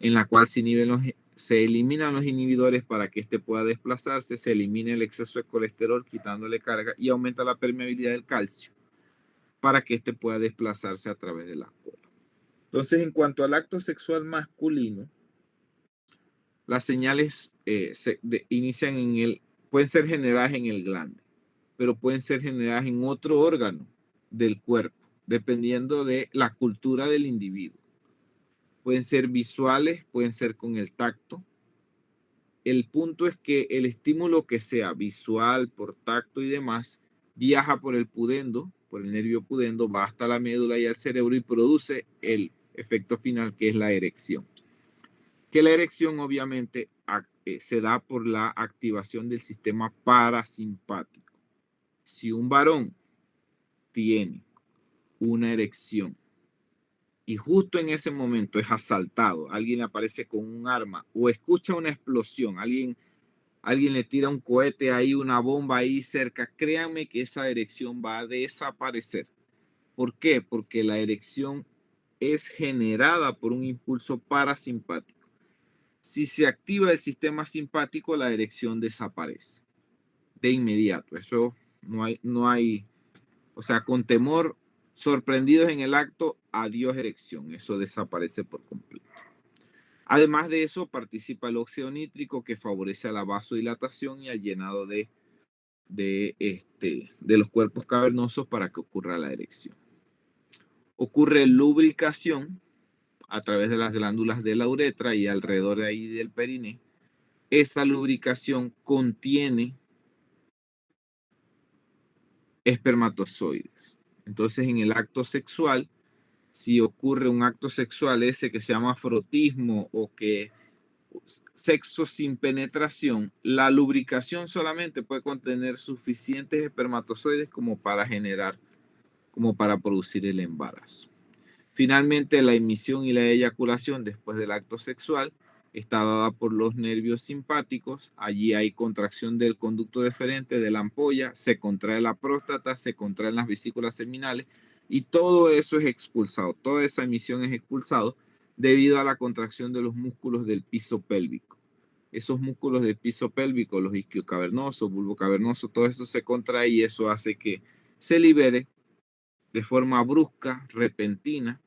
en la cual se eliminan los inhibidores para que éste pueda desplazarse, se elimina el exceso de colesterol quitándole carga y aumenta la permeabilidad del calcio para que éste pueda desplazarse a través de la cola. Entonces, en cuanto al acto sexual masculino, las señales inician pueden ser generadas en el glande, pero pueden ser generadas en otro órgano del cuerpo, dependiendo de la cultura del individuo. Pueden ser visuales, pueden ser con el tacto. El punto es que el estímulo que sea visual, por tacto y demás, viaja por el pudendo, por el nervio pudendo, va hasta la médula y al cerebro y produce el efecto final que es la erección. Que la erección obviamente se da por la activación del sistema parasimpático. Si un varón tiene una erección y justo en ese momento es asaltado, alguien le aparece con un arma o escucha una explosión, alguien le tira un cohete ahí, una bomba ahí cerca, créanme que esa erección va a desaparecer. ¿Por qué? Porque la erección es generada por un impulso parasimpático. Si se activa el sistema simpático, la erección desaparece de inmediato. Eso no hay, o sea, con temor, sorprendidos en el acto, adiós erección. Eso desaparece por completo. Además de eso, participa el óxido nítrico que favorece a la vasodilatación y al llenado de los cuerpos cavernosos para que ocurra la erección. Ocurre lubricación a través de las glándulas de la uretra y alrededor de ahí del periné. Esa lubricación contiene espermatozoides. Entonces, en el acto sexual, si ocurre un acto sexual ese que se llama frotismo o que sexo sin penetración, la lubricación solamente puede contener suficientes espermatozoides como para producir el embarazo. Finalmente, la emisión y la eyaculación después del acto sexual está dada por los nervios simpáticos. Allí hay contracción del conducto deferente de la ampolla, se contrae la próstata, se contraen las vesículas seminales y todo eso es expulsado. Toda esa emisión es expulsado debido a la contracción de los músculos del piso pélvico. Esos músculos del piso pélvico, los isquiocavernosos, bulbocavernosos, todo eso se contrae y eso hace que se libere de forma brusca, repentina,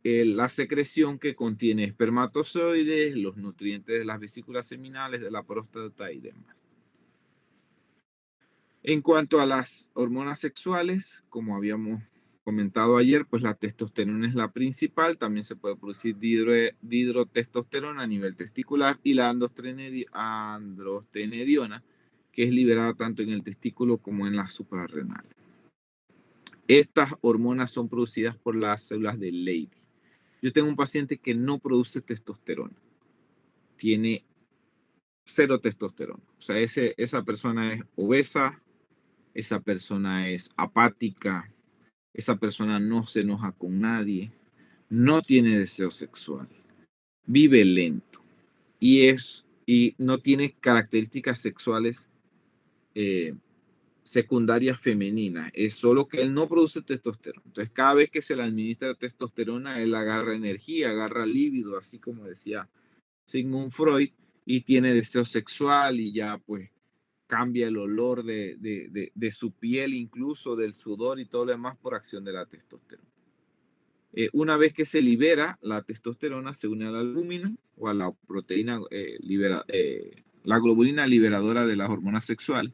la secreción que contiene espermatozoides, los nutrientes de las vesículas seminales, de la próstata y demás. En cuanto a las hormonas sexuales, como habíamos comentado ayer, pues la testosterona es la principal. También se puede producir dihidrotestosterona a nivel testicular y la androstenediona, que es liberada tanto en el testículo como en las suprarrenales. Estas hormonas son producidas por las células de Leydig. Yo tengo un paciente que no produce testosterona. Tiene 0 testosterona. O sea, esa persona es obesa, esa persona es apática, esa persona no se enoja con nadie, no tiene deseo sexual, vive lento y no tiene características sexuales secundarias femeninas. Es solo que él no produce testosterona. Entonces, cada vez que se le administra testosterona, él agarra energía, agarra líbido, así como decía Sigmund Freud, y tiene deseo sexual y ya pues cambia el olor de su piel, incluso del sudor y todo lo demás por acción de la testosterona. Una vez que se libera, la testosterona se une a la albúmina o a la proteína, la globulina liberadora de las hormonas sexuales.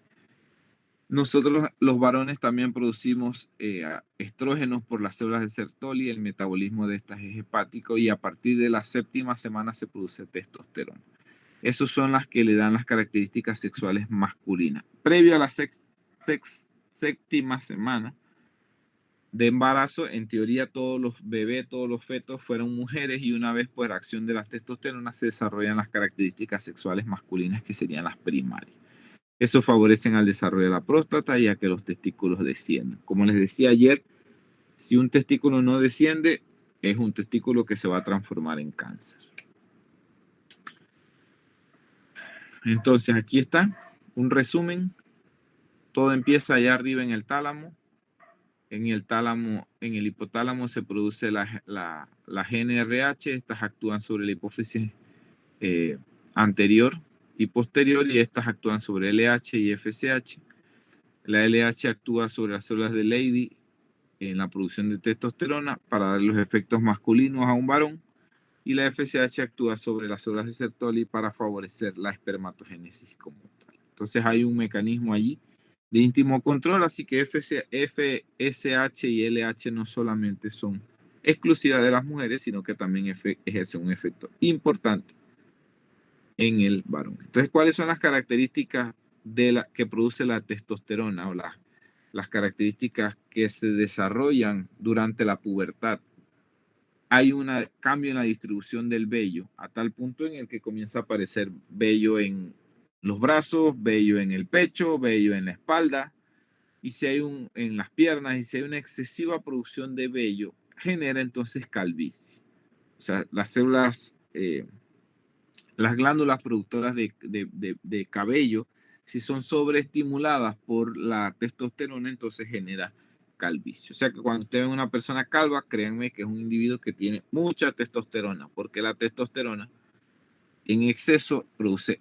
Nosotros los varones también producimos estrógenos por las células de Sertoli, el metabolismo de estas es hepático y a partir de la 7ª semana se produce testosterona. Esas son las que le dan las características sexuales masculinas. Previo a la 7ª semana de embarazo, en teoría todos los bebés, todos los fetos fueron mujeres y una vez por acción de las testosteronas se desarrollan las características sexuales masculinas que serían las primarias. Eso favorece al desarrollo de la próstata y a que los testículos desciendan. Como les decía ayer, si un testículo no desciende, es un testículo que se va a transformar en cáncer. Entonces, aquí está un resumen. Todo empieza allá arriba en el tálamo. En el hipotálamo se produce la GnRH. Estas actúan sobre la hipófisis anterior y posterior y estas actúan sobre LH y FSH. La LH actúa sobre las células de Leydig en la producción de testosterona para dar los efectos masculinos a un varón y la FSH actúa sobre las células de Sertoli para favorecer la espermatogénesis como tal. Entonces hay un mecanismo allí de íntimo control, así que FSH y LH no solamente son exclusivas de las mujeres, sino que también ejercen un efecto importante en el varón. Entonces, ¿cuáles son las características que produce la testosterona o las características que se desarrollan durante la pubertad? Hay un cambio en la distribución del vello a tal punto en el que comienza a aparecer vello en los brazos, vello en el pecho, vello en la espalda y si hay en las piernas y si hay una excesiva producción de vello genera entonces calvicie. O sea, las células las glándulas productoras de cabello, si son sobreestimuladas por la testosterona, entonces genera calvicie. O sea que cuando usted ve a una persona calva, créanme que es un individuo que tiene mucha testosterona, porque la testosterona en exceso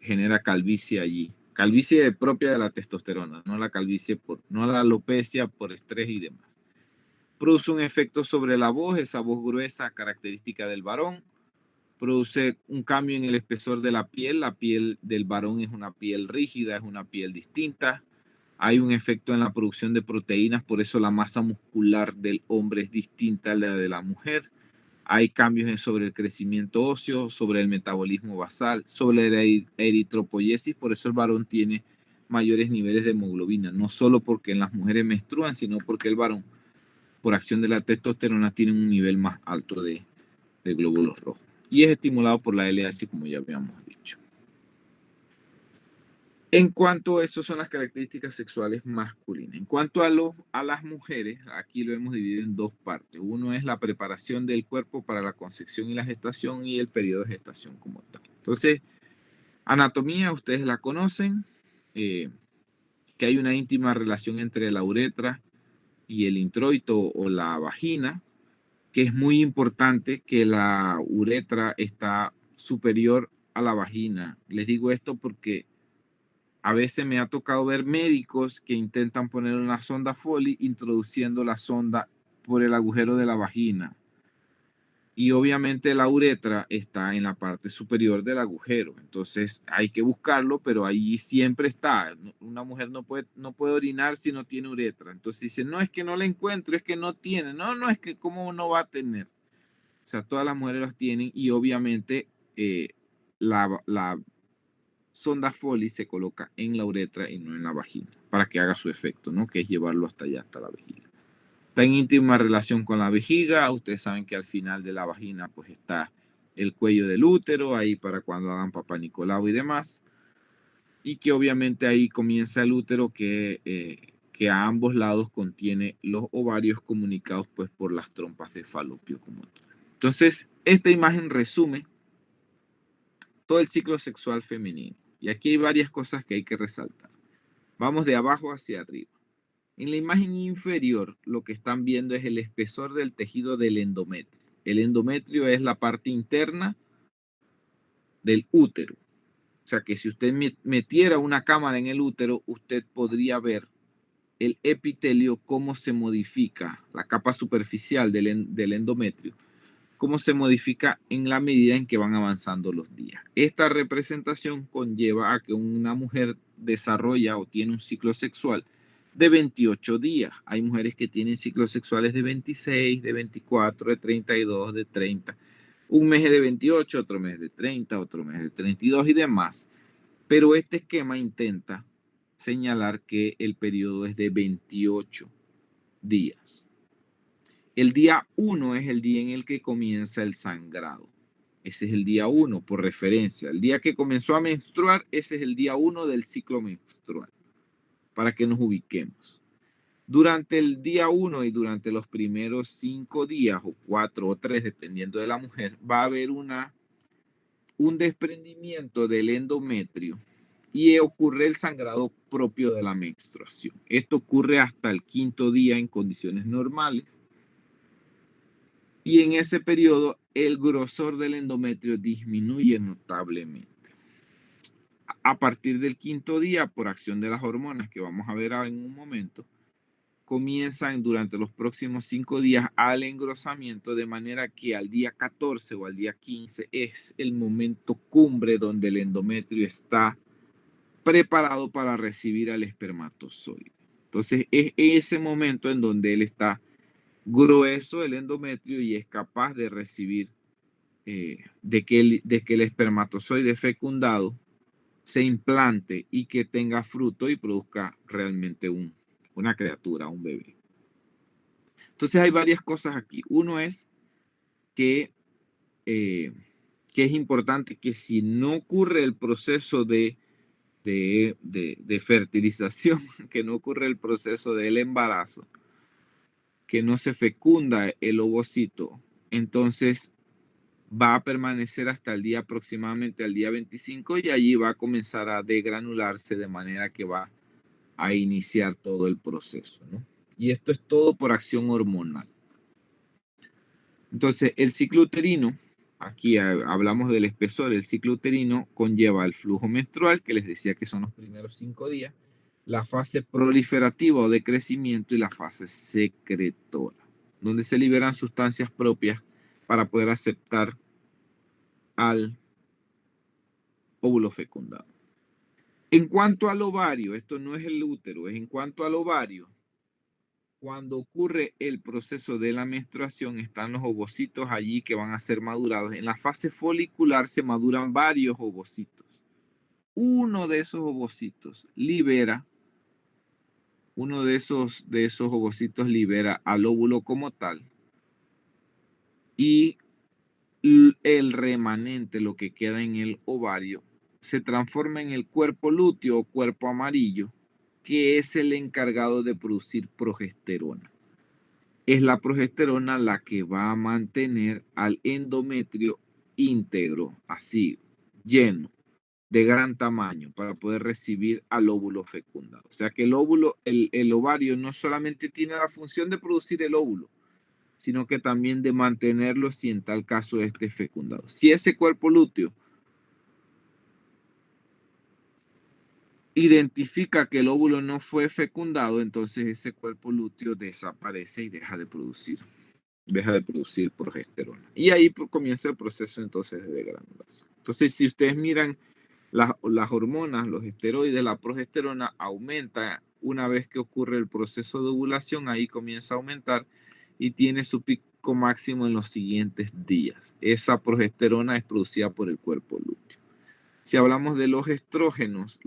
genera calvicie allí. Calvicie propia de la testosterona, no la calvicie no la alopecia por estrés y demás. Produce un efecto sobre la voz, esa voz gruesa característica del varón. Produce un cambio en el espesor de la piel del varón es una piel rígida, es una piel distinta. Hay un efecto en la producción de proteínas, por eso la masa muscular del hombre es distinta a la de la mujer. Hay cambios sobre el crecimiento óseo, sobre el metabolismo basal, sobre la eritropoyesis, por eso el varón tiene mayores niveles de hemoglobina, no solo porque en las mujeres menstruan, sino porque el varón, por acción de la testosterona, tiene un nivel más alto de glóbulos rojos. Y es estimulado por la LH, como ya habíamos dicho. En cuanto a eso, son las características sexuales masculinas. En cuanto a las mujeres, aquí lo hemos dividido en dos partes. Uno es la preparación del cuerpo para la concepción y la gestación y el periodo de gestación como tal. Entonces, anatomía, ustedes la conocen, que hay una íntima relación entre la uretra y el introito o la vagina, que es muy importante que la uretra está superior a la vagina. Les digo esto porque a veces me ha tocado ver médicos que intentan poner una sonda Foley introduciendo la sonda por el agujero de la vagina. Y obviamente la uretra está en la parte superior del agujero. Entonces hay que buscarlo, pero ahí siempre está. Una mujer no puede orinar si no tiene uretra. Entonces dice, no, es que no la encuentro, es que no tiene. No, es que cómo no va a tener. O sea, todas las mujeres los tienen y obviamente la sonda Foley se coloca en la uretra y no en la vagina para que haga su efecto, ¿no? Que es llevarlo hasta allá, hasta la vejiga. Está en íntima relación con la vejiga. Ustedes saben que al final de la vagina pues está el cuello del útero, ahí para cuando hagan Papá Nicolau y demás. Y que obviamente ahí comienza el útero que a ambos lados contiene los ovarios comunicados pues por las trompas de Falopio como tal. Entonces, esta imagen resume todo el ciclo sexual femenino. Y aquí hay varias cosas que hay que resaltar. Vamos de abajo hacia arriba. En la imagen inferior, lo que están viendo es el espesor del tejido del endometrio. El endometrio es la parte interna del útero. O sea que si usted metiera una cámara en el útero, usted podría ver el epitelio, cómo se modifica, la capa superficial del endometrio, cómo se modifica en la medida en que van avanzando los días. Esta representación conlleva a que una mujer desarrolla o tiene un ciclo sexual de 28 días. Hay mujeres que tienen ciclos sexuales de 26, de 24, de 32, de 30. Un mes de 28, otro mes de 30, otro mes de 32 y demás. Pero este esquema intenta señalar que el periodo es de 28 días. El día 1 es el día en el que comienza el sangrado. Ese es el día 1 por referencia. El día que comenzó a menstruar, ese es el día 1 del ciclo menstrual, para que nos ubiquemos. Durante el día 1 y durante los primeros 5 días, o 4 o 3, dependiendo de la mujer, va a haber un desprendimiento del endometrio y ocurre el sangrado propio de la menstruación. Esto ocurre hasta el 5.º día en condiciones normales. Y en ese periodo el grosor del endometrio disminuye notablemente. A partir del 5.º día, por acción de las hormonas que vamos a ver en un momento, comienzan durante los próximos 5 días al engrosamiento, de manera que al día 14 o al día 15 es el momento cumbre donde el endometrio está preparado para recibir al espermatozoide. Entonces es ese momento en donde él está grueso el endometrio y es capaz de recibir de que el espermatozoide fecundado se implante y que tenga fruto y produzca realmente una criatura, un bebé. Entonces hay varias cosas aquí. Uno es que es importante que si no ocurre el proceso de fertilización, que no ocurre el proceso del embarazo, que no se fecunda el ovocito, entonces va a permanecer hasta el día aproximadamente al día 25 y allí va a comenzar a degranularse de manera que va a iniciar todo el proceso, ¿no? Y esto es todo por acción hormonal. Entonces, el ciclo uterino, aquí hablamos del espesor, el ciclo uterino conlleva el flujo menstrual, que les decía que son los primeros 5 días, la fase proliferativa o de crecimiento y la fase secretora, donde se liberan sustancias propias para poder aceptar al óvulo fecundado. En cuanto al ovario, esto no es el útero, es en cuanto al ovario, cuando ocurre el proceso de la menstruación, están los ovocitos allí que van a ser madurados. En la fase folicular se maduran varios ovocitos. Uno de esos ovocitos libera, al óvulo como tal, y el remanente, lo que queda en el ovario, se transforma en el cuerpo lúteo o cuerpo amarillo, que es el encargado de producir progesterona. Es la progesterona la que va a mantener al endometrio íntegro, así, lleno, de gran tamaño, para poder recibir al óvulo fecundado. O sea que el ovario no solamente tiene la función de producir el óvulo, sino que también de mantenerlo si en tal caso esté fecundado. Si ese cuerpo lúteo identifica que el óvulo no fue fecundado, entonces ese cuerpo lúteo desaparece y deja de producir progesterona. Y ahí comienza el proceso entonces de degranulación. Entonces, si ustedes miran las hormonas, los esteroides, la progesterona aumenta una vez que ocurre el proceso de ovulación, ahí comienza a aumentar y tiene su pico máximo en los siguientes días. Esa progesterona es producida por el cuerpo lúteo. Si hablamos de los estrógenos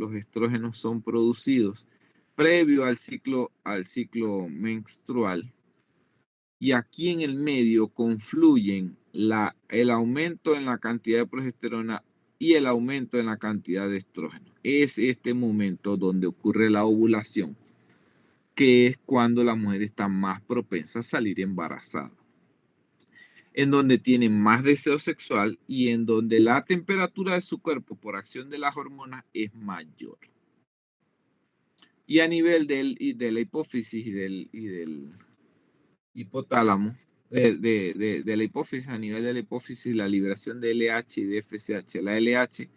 son producidos previo al ciclo menstrual, y aquí en el medio confluyen el aumento en la cantidad de progesterona y el aumento en la cantidad de estrógeno. Es este momento donde ocurre la ovulación, que es cuando la mujer está más propensa a salir embarazada, en donde tiene más deseo sexual y en donde la temperatura de su cuerpo por acción de las hormonas es mayor. Y a nivel de la hipófisis y del hipotálamo, de la hipófisis, a nivel de la hipófisis, la liberación de LH y de FSH. La LH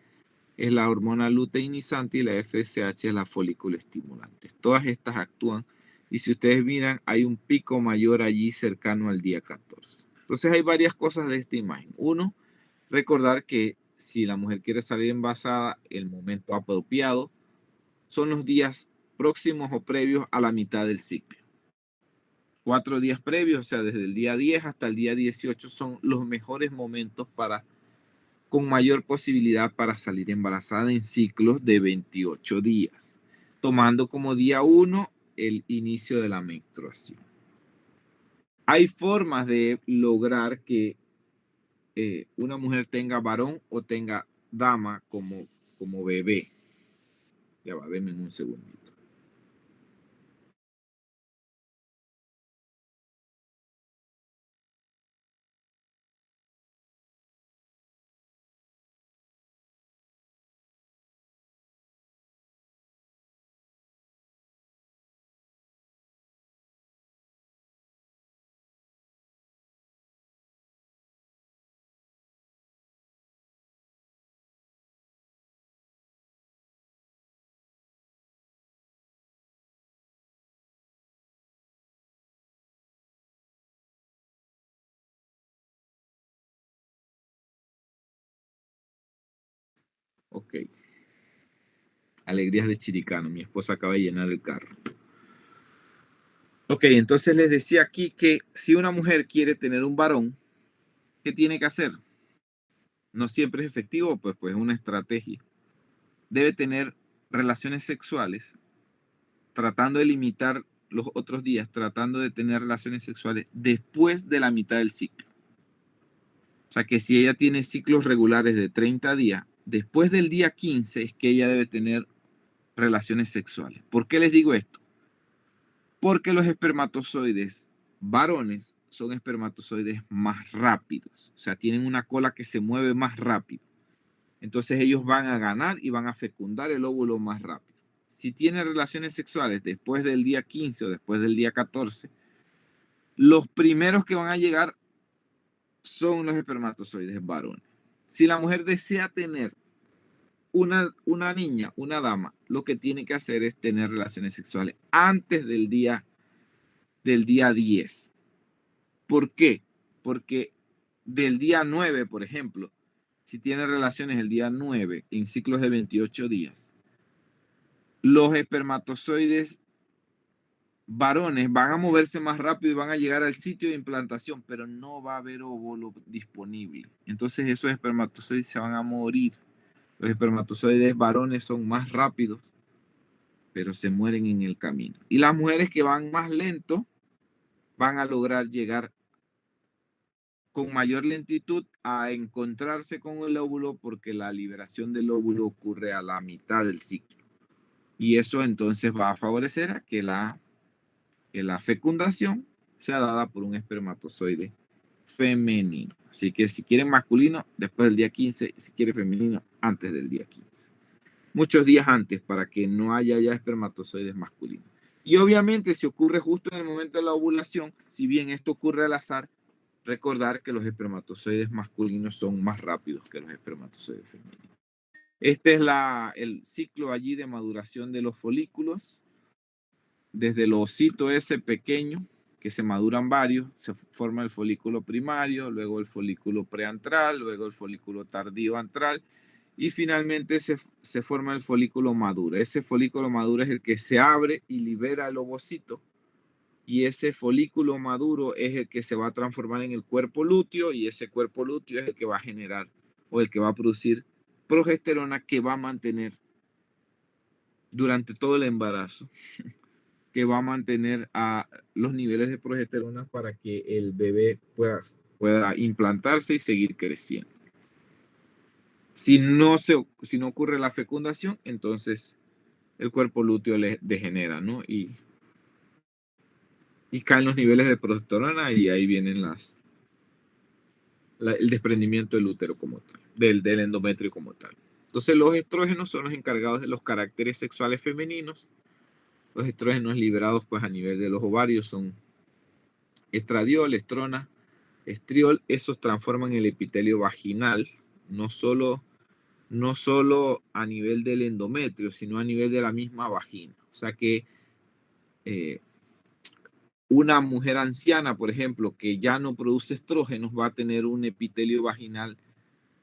es la hormona luteinizante y la FSH es la folículo estimulante. Todas estas actúan Y si ustedes miran, hay un pico mayor allí cercano al día 14. Entonces hay varias cosas de esta imagen. Uno, recordar que si la mujer quiere salir embarazada, el momento apropiado son los días próximos o previos a la mitad del ciclo. 4 días previos, o sea, desde el día 10 hasta el día 18 son los mejores momentos con mayor posibilidad para salir embarazada en ciclos de 28 días, tomando como día 1 el inicio de la menstruación. Hay formas de lograr que una mujer tenga varón o tenga dama como bebé. Ya va, denme un segundito. Ok. Alegrías de Chiricano. Mi esposa acaba de llenar el carro. Ok, entonces les decía aquí que si una mujer quiere tener un varón, ¿qué tiene que hacer? No siempre es efectivo, pues es una estrategia. Debe tener relaciones sexuales, tratando de limitar los otros días, tratando de tener relaciones sexuales después de la mitad del ciclo. O sea que si ella tiene ciclos regulares de 30 días, después del día 15 es que ella debe tener relaciones sexuales. ¿Por qué les digo esto? Porque los espermatozoides varones son espermatozoides más rápidos. O sea, tienen una cola que se mueve más rápido. Entonces ellos van a ganar y van a fecundar el óvulo más rápido. Si tienen relaciones sexuales después del día 15 o después del día 14, los primeros que van a llegar son los espermatozoides varones. Si la mujer desea tener una niña, una dama, lo que tiene que hacer es tener relaciones sexuales antes del día 10. ¿Por qué? Porque del día 9, por ejemplo, si tiene relaciones el día 9 en ciclos de 28 días, los espermatozoides varones van a moverse más rápido y van a llegar al sitio de implantación, pero no va a haber óvulo disponible. Entonces esos espermatozoides se van a morir. Los espermatozoides varones son más rápidos, pero se mueren en el camino. Y las mujeres que van más lento van a lograr llegar con mayor lentitud a encontrarse con el óvulo porque la liberación del óvulo ocurre a la mitad del ciclo. Y eso entonces va a favorecer a que la fecundación sea dada por un espermatozoide femenino. Así que si quieren masculino, después del día 15, si quieren femenino, antes del día 15. Muchos días antes para que no haya ya espermatozoides masculinos. Y obviamente si ocurre justo en el momento de la ovulación, si bien esto ocurre al azar, recordar que los espermatozoides masculinos son más rápidos que los espermatozoides femeninos. Este es el ciclo allí de maduración de los folículos. Desde el ovocito ese pequeño, que se maduran varios, se forma el folículo primario, luego el folículo preantral, luego el folículo tardío antral y finalmente se forma el folículo maduro. Ese folículo maduro es el que se abre y libera el ovocito. Y ese folículo maduro es el que se va a transformar en el cuerpo lúteo y ese cuerpo lúteo es el que va a generar o el que va a producir progesterona que va a mantener durante todo el embarazo, que va a mantener a los niveles de progesterona para que el bebé pueda implantarse y seguir creciendo. Si no ocurre la fecundación, entonces el cuerpo lúteo le degenera, ¿no? Y caen los niveles de progesterona y ahí vienen el desprendimiento del útero como tal, del endometrio como tal. Entonces los estrógenos son los encargados de los caracteres sexuales femeninos. Los estrógenos liberados pues a nivel de los ovarios son estradiol, estrona, estriol. Esos transforman el epitelio vaginal, no solo a nivel del endometrio, sino a nivel de la misma vagina. O sea que Una mujer anciana, por ejemplo, que ya no produce estrógenos, va a tener un epitelio vaginal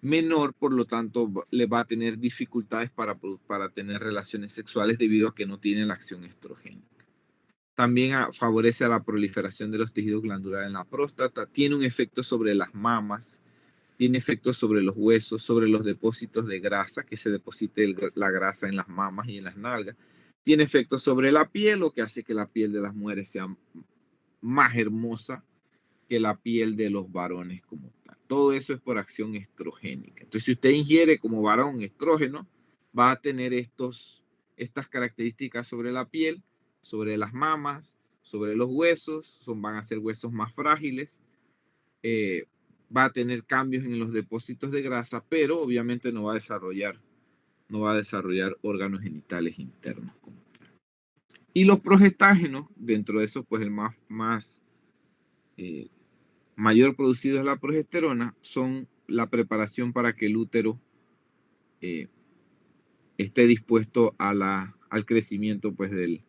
menor, por lo tanto, le va a tener dificultades para tener relaciones sexuales debido a que no tiene la acción estrogénica. También favorece a la proliferación de los tejidos glandulares en la próstata, tiene un efecto sobre las mamas, tiene efectos sobre los huesos, sobre los depósitos de grasa, que se deposite la grasa en las mamas y en las nalgas. Tiene efectos sobre la piel, lo que hace que la piel de las mujeres sea más hermosa que la piel de los varones como tal. Todo eso es por acción estrogénica. Entonces, si usted ingiere como varón estrógeno, va a tener estas características sobre la piel, sobre las mamas, sobre los huesos, van a ser huesos más frágiles, va a tener cambios en los depósitos de grasa, pero obviamente no va a desarrollar órganos genitales internos como tal. Y los progestágenos, dentro de eso, pues el mayor producido es la progesterona, son la preparación para que el útero esté dispuesto al crecimiento pues, del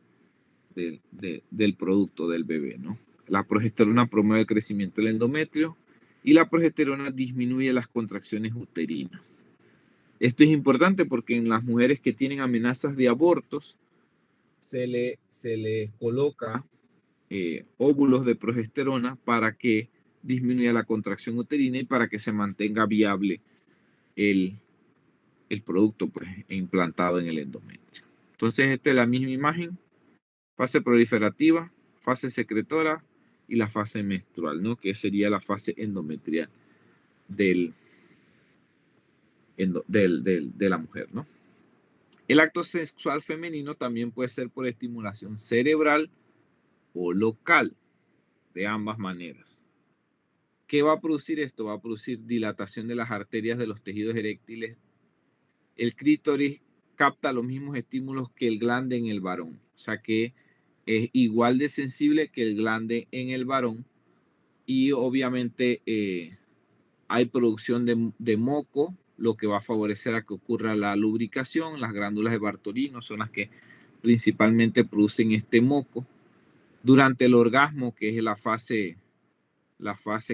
producto del bebé, ¿no? La progesterona promueve el crecimiento del endometrio y la progesterona disminuye las contracciones uterinas. Esto es importante porque en las mujeres que tienen amenazas de abortos se le coloca óvulos de progesterona para que disminuya la contracción uterina y para que se mantenga viable el producto pues, implantado en el endometrio. Entonces, esta es la misma imagen: fase proliferativa, fase secretora y la fase menstrual, ¿no? Que sería la fase endometrial de la mujer, ¿no? El acto sexual femenino también puede ser por estimulación cerebral o local, de ambas maneras. ¿Qué va a producir esto? Va a producir dilatación de las arterias de los tejidos eréctiles. El clítoris capta los mismos estímulos que el glande en el varón, o sea que es igual de sensible que el glande en el varón, y obviamente hay producción de moco, lo que va a favorecer a que ocurra la lubricación. Las glándulas de Bartolino son las que principalmente producen este moco. Durante el orgasmo, que es la fase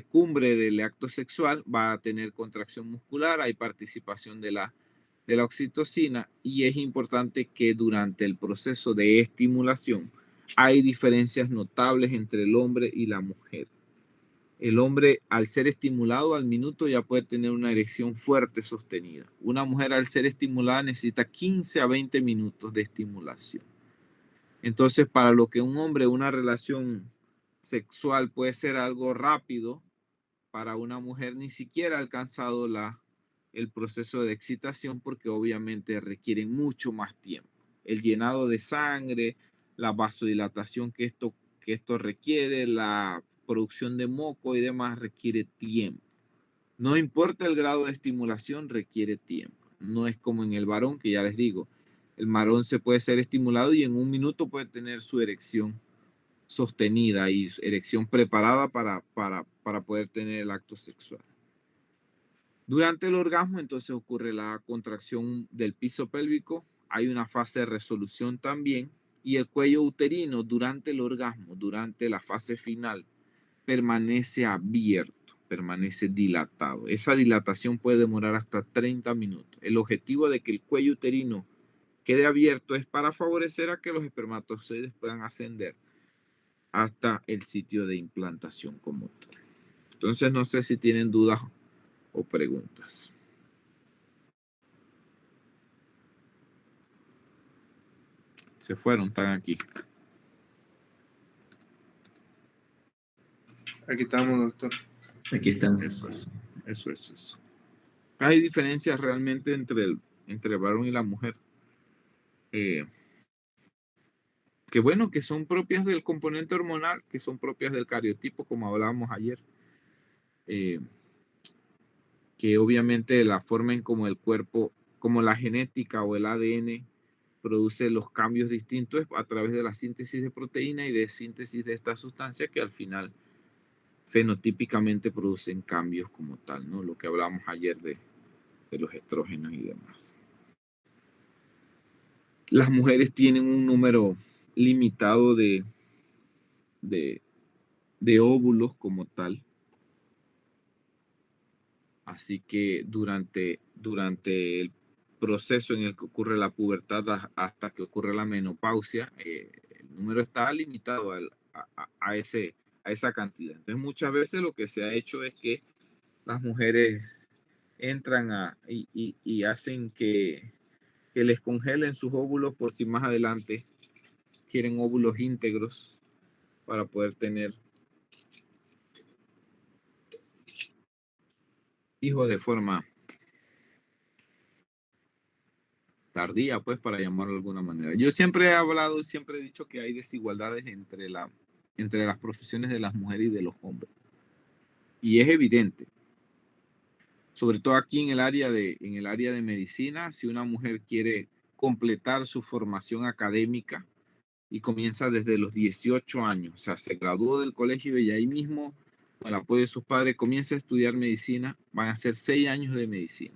cumbre del acto sexual, va a tener contracción muscular, hay participación de la oxitocina, y es importante que durante el proceso de estimulación hay diferencias notables entre el hombre y la mujer. El hombre, al ser estimulado al minuto, ya puede tener una erección fuerte sostenida. Una mujer, al ser estimulada, necesita 15 a 20 minutos de estimulación. Entonces, para lo que un hombre, una relación sexual puede ser algo rápido, para una mujer ni siquiera ha alcanzado el proceso de excitación, porque obviamente requieren mucho más tiempo. El llenado de sangre, la vasodilatación que esto requiere, la producción de moco y demás requiere tiempo. No importa el grado de estimulación, requiere tiempo. No es como en el varón, que ya les digo, el varón se puede ser estimulado y en un minuto puede tener su erección sostenida y erección preparada para poder tener el acto sexual. Durante el orgasmo, entonces, ocurre la contracción del piso pélvico, hay una fase de resolución también, y el cuello uterino durante el orgasmo, durante la fase final, permanece abierto, permanece dilatado. Esa dilatación puede demorar hasta 30 minutos. El objetivo de que el cuello uterino quede abierto es para favorecer a que los espermatozoides puedan ascender hasta el sitio de implantación como tal. Entonces, no sé si tienen dudas o preguntas. Se fueron, están aquí. Aquí estamos, doctor. Aquí estamos. Eso. Hay diferencias realmente entre el varón y la mujer. Que bueno, que son propias del componente hormonal, que son propias del cariotipo, como hablábamos ayer. Que obviamente la forma en como el cuerpo, como la genética o el ADN produce los cambios distintos a través de la síntesis de proteína y de síntesis de esta sustancia, que al final fenotípicamente producen cambios como tal, ¿no? Lo que hablábamos ayer de los estrógenos y demás. Las mujeres tienen un número limitado de de óvulos como tal. Así que durante el proceso en el que ocurre la pubertad hasta que ocurre la menopausia, el número está limitado a esa cantidad. Entonces, muchas veces lo que se ha hecho es que las mujeres entran y hacen que les congelen sus óvulos por si más adelante quieren óvulos íntegros para poder tener hijos de forma tardía, pues, para llamarlo de alguna manera. Yo siempre he hablado, siempre he dicho que hay desigualdades entre las profesiones de las mujeres y de los hombres. Y es evidente, sobre todo aquí en el área de medicina, si una mujer quiere completar su formación académica y comienza desde los 18 años, o sea, se graduó del colegio y ahí mismo, con el apoyo de sus padres, comienza a estudiar medicina, van a ser 6 años de medicina.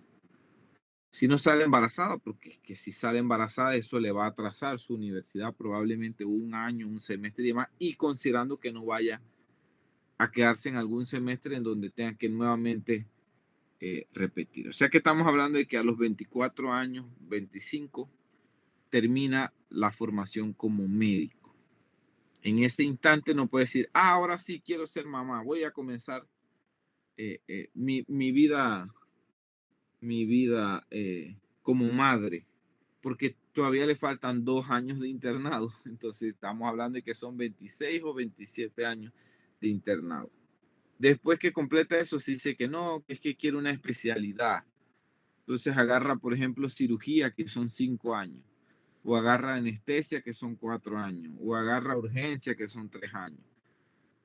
Si no sale embarazada, porque que si sale embarazada eso le va a atrasar su universidad probablemente un año, un semestre y demás, y considerando que no vaya a quedarse en algún semestre en donde tengan que nuevamente repetir. O sea que estamos hablando de que a los 24 años, 25, termina la formación como médico. En ese instante no puede decir, ahora sí quiero ser mamá, voy a comenzar mi vida como madre, porque todavía le faltan 2 años de internado. Entonces estamos hablando de que son 26 o 27 años de internado. Después que completa eso, se dice que no, que es que quiere una especialidad. Entonces agarra, por ejemplo, cirugía, que son 5 años, o agarra anestesia, que son 4 años, o agarra urgencia, que son 3 años,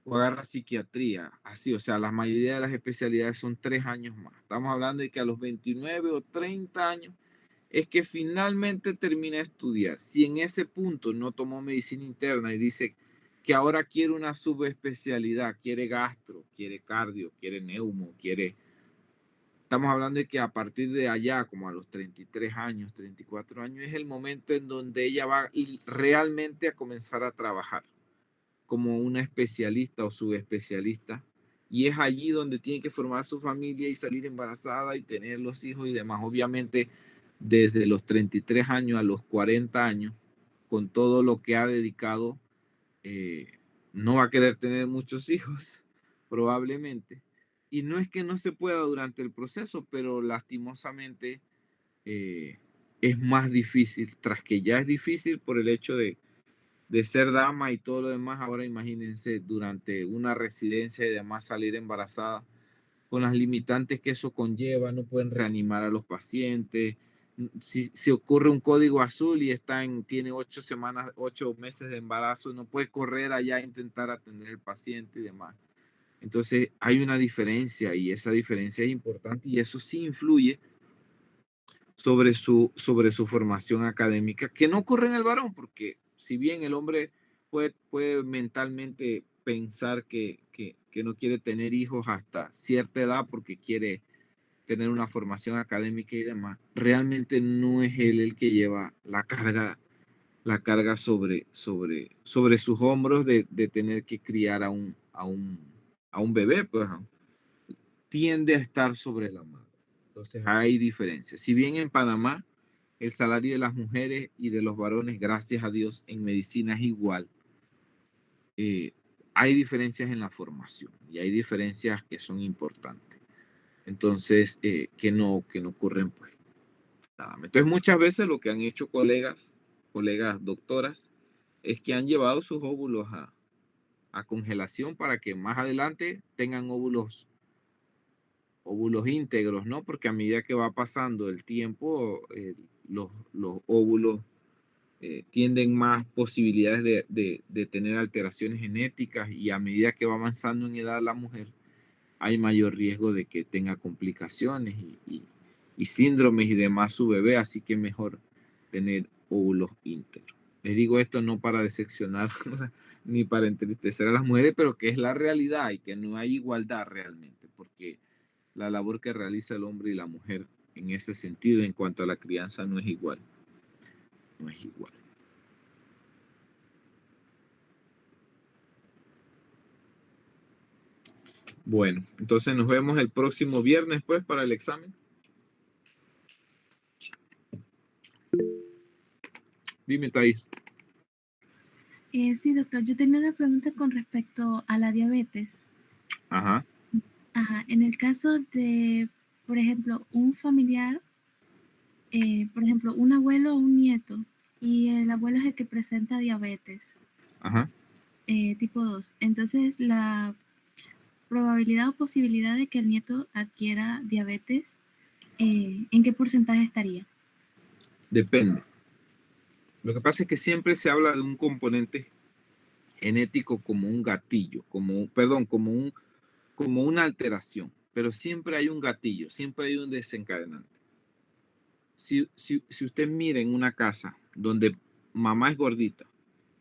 o agarra psiquiatría, así, o sea, la mayoría de las especialidades son 3 años más. Estamos hablando de que a los 29 o 30 años es que finalmente termina de estudiar. Si en ese punto no tomó medicina interna y dice que ahora quiere una subespecialidad, quiere gastro, quiere cardio, quiere neumo, Estamos hablando de que a partir de allá, como a los 33 años, 34 años, es el momento en donde ella va realmente a comenzar a trabajar como una especialista o subespecialista. Y es allí donde tiene que formar su familia y salir embarazada y tener los hijos y demás. Obviamente, desde los 33 años a los 40 años, con todo lo que ha dedicado, no va a querer tener muchos hijos, probablemente. Y no es que no se pueda durante el proceso, pero lastimosamente es más difícil, tras que ya es difícil por el hecho de ser dama y todo lo demás. Ahora imagínense durante una residencia y demás salir embarazada con las limitantes que eso conlleva, no pueden reanimar a los pacientes. Si ocurre un código azul y tiene 8 semanas, 8 meses de embarazo, no puede correr allá a intentar atender al paciente y demás. Entonces hay una diferencia y esa diferencia es importante y eso sí influye sobre su formación académica, que no ocurre en el varón, porque si bien el hombre puede mentalmente pensar que no quiere tener hijos hasta cierta edad porque quiere tener una formación académica y demás, realmente no es él el que lleva la carga sobre sus hombros de tener que criar a un bebé, pues tiende a estar sobre la madre. Entonces hay diferencias. Si bien en Panamá el salario de las mujeres y de los varones, gracias a Dios, en medicina es igual, hay diferencias en la formación y hay diferencias que son importantes. Entonces, que no ocurren, pues, nada. Entonces, muchas veces lo que han hecho colegas doctoras, es que han llevado sus óvulos a congelación para que más adelante tengan óvulos íntegros, ¿no? Porque a medida que va pasando el tiempo, los óvulos tienden más posibilidades de tener alteraciones genéticas y a medida que va avanzando en edad la mujer, hay mayor riesgo de que tenga complicaciones y síndromes y demás su bebé, así que mejor tener óvulos íntegros. Les digo esto no para decepcionar ni para entristecer a las mujeres, pero que es la realidad y que no hay igualdad realmente, porque la labor que realiza el hombre y la mujer en ese sentido, en cuanto a la crianza, no es igual. No es igual. Bueno, entonces nos vemos el próximo viernes, pues, para el examen. Dime, Thais. Sí, doctor, yo tenía una pregunta con respecto a la diabetes. Ajá. Ajá, en el caso de, por ejemplo, un familiar, por ejemplo, un abuelo o un nieto, y el abuelo es el que presenta diabetes Ajá. tipo 2. Entonces, la probabilidad o posibilidad de que el nieto adquiera diabetes, ¿en qué porcentaje estaría? Depende. Lo que pasa es que siempre se habla de un componente genético como un gatillo, como una alteración, pero siempre hay un gatillo, siempre hay un desencadenante. Si usted mira en una casa donde mamá es gordita,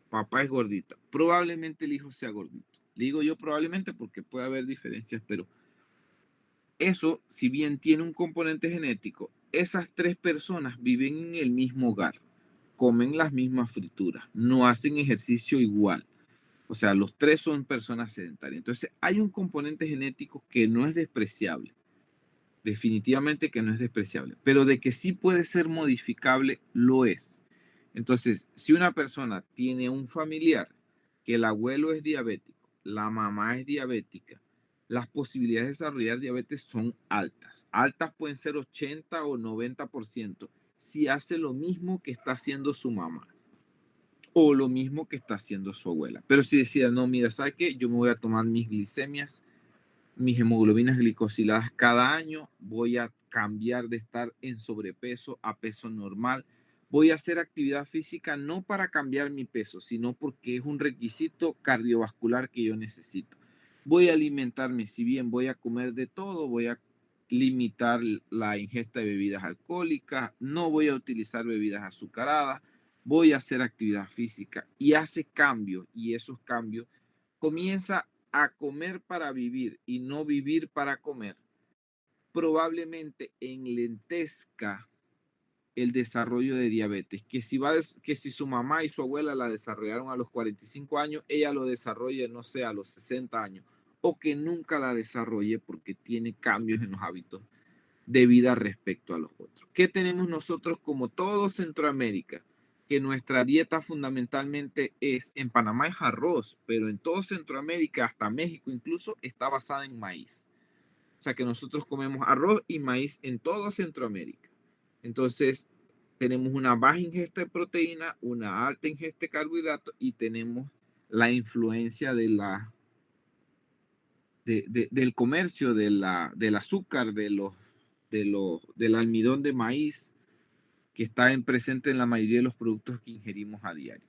papá es gordita, probablemente el hijo sea gordito. Le digo yo probablemente porque puede haber diferencias, pero eso, si bien tiene un componente genético, esas tres personas viven en el mismo hogar, comen las mismas frituras, no hacen ejercicio igual. O sea, los tres son personas sedentarias. Entonces, hay un componente genético que no es despreciable. Definitivamente que no es despreciable. Pero de que sí puede ser modificable, lo es. Entonces, si una persona tiene un familiar que el abuelo es diabético, la mamá es diabética, las posibilidades de desarrollar diabetes son altas. Altas pueden ser 80 o 90% si hace lo mismo que está haciendo su mamá o lo mismo que está haciendo su abuela. Pero si decía, no, mira, ¿sabes qué? Yo me voy a tomar mis glicemias, mis hemoglobinas glicosiladas cada año, voy a cambiar de estar en sobrepeso a peso normal, voy a hacer actividad física no para cambiar mi peso, sino porque es un requisito cardiovascular que yo necesito. Voy a alimentarme, si bien voy a comer de todo, voy a limitar la ingesta de bebidas alcohólicas, no voy a utilizar bebidas azucaradas, voy a hacer actividad física y hace cambios y esos cambios comienza a comer para vivir y no vivir para comer, probablemente enlentezca el desarrollo de diabetes, que si su mamá y su abuela la desarrollaron a los 45 años, ella lo desarrolle, no sé, a los 60 años, o que nunca la desarrolle porque tiene cambios en los hábitos de vida respecto a los otros. ¿Qué tenemos nosotros como todo Centroamérica? Que nuestra dieta fundamentalmente es, en Panamá es arroz, pero en todo Centroamérica, hasta México incluso, está basada en maíz. O sea que nosotros comemos arroz y maíz en todo Centroamérica. Entonces, tenemos una baja ingesta de proteína, una alta ingesta de carbohidratos y tenemos la influencia del comercio, del azúcar, del almidón de maíz que está presente en la mayoría de los productos que ingerimos a diario.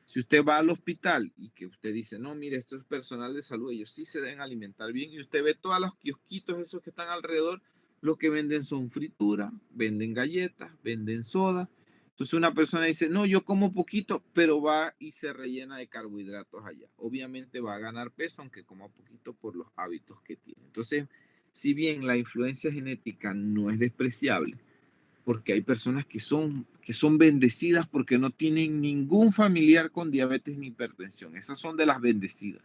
Si usted va al hospital y que usted dice, no, mire, esto es personal de salud, ellos sí se deben alimentar bien, y usted ve todos los kiosquitos esos que están alrededor, los que venden son fritura, venden galletas, venden soda. Entonces una persona dice, no, yo como poquito, pero va y se rellena de carbohidratos allá. Obviamente va a ganar peso, aunque coma poquito por los hábitos que tiene. Entonces, si bien la influencia genética no es despreciable, porque hay personas que son bendecidas porque no tienen ningún familiar con diabetes ni hipertensión. Esas son de las bendecidas.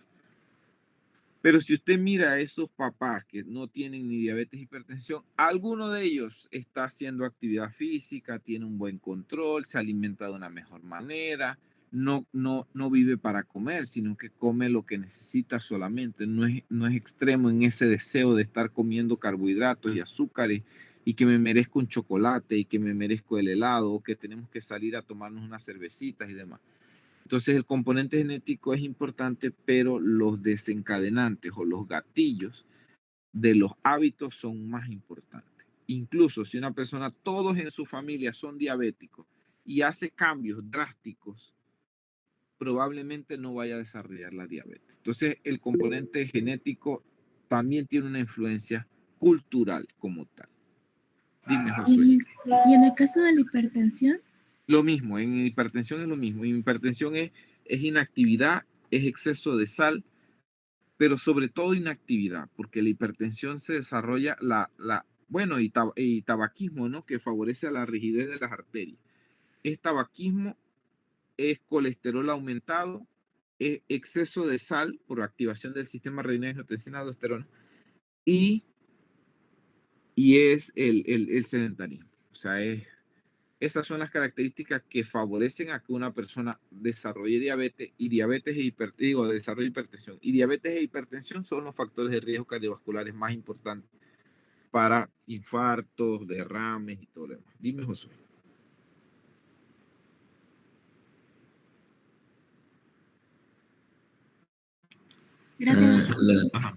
Pero si usted mira a esos papás que no tienen ni diabetes ni hipertensión, alguno de ellos está haciendo actividad física, tiene un buen control, se alimenta de una mejor manera, no vive para comer, sino que come lo que necesita solamente. No es extremo en ese deseo de estar comiendo carbohidratos y azúcares y que me merezco un chocolate y que me merezco el helado o que tenemos que salir a tomarnos unas cervecitas y demás. Entonces el componente genético es importante, pero los desencadenantes o los gatillos de los hábitos son más importantes. Incluso si una persona, todos en su familia son diabéticos y hace cambios drásticos, probablemente no vaya a desarrollar la diabetes. Entonces el componente genético también tiene una influencia cultural como tal. Dime, Josué. Y en el caso de la hipertensión, Lo mismo, en hipertensión es lo mismo. En hipertensión es inactividad, es exceso de sal, pero sobre todo inactividad, porque la hipertensión se desarrolla bueno, y tabaquismo, ¿no? Que favorece a la rigidez de las arterias. Es tabaquismo, es colesterol aumentado, es exceso de sal por activación del sistema renina-angiotensina-aldosterona y, y es el sedentarismo. O sea, esas son las características que favorecen a que una persona desarrolle diabetes y desarrolle hipertensión. Y diabetes e hipertensión son los factores de riesgo cardiovasculares más importantes para infartos, derrames y todo lo demás. Dime, Josué. Gracias. Ajá.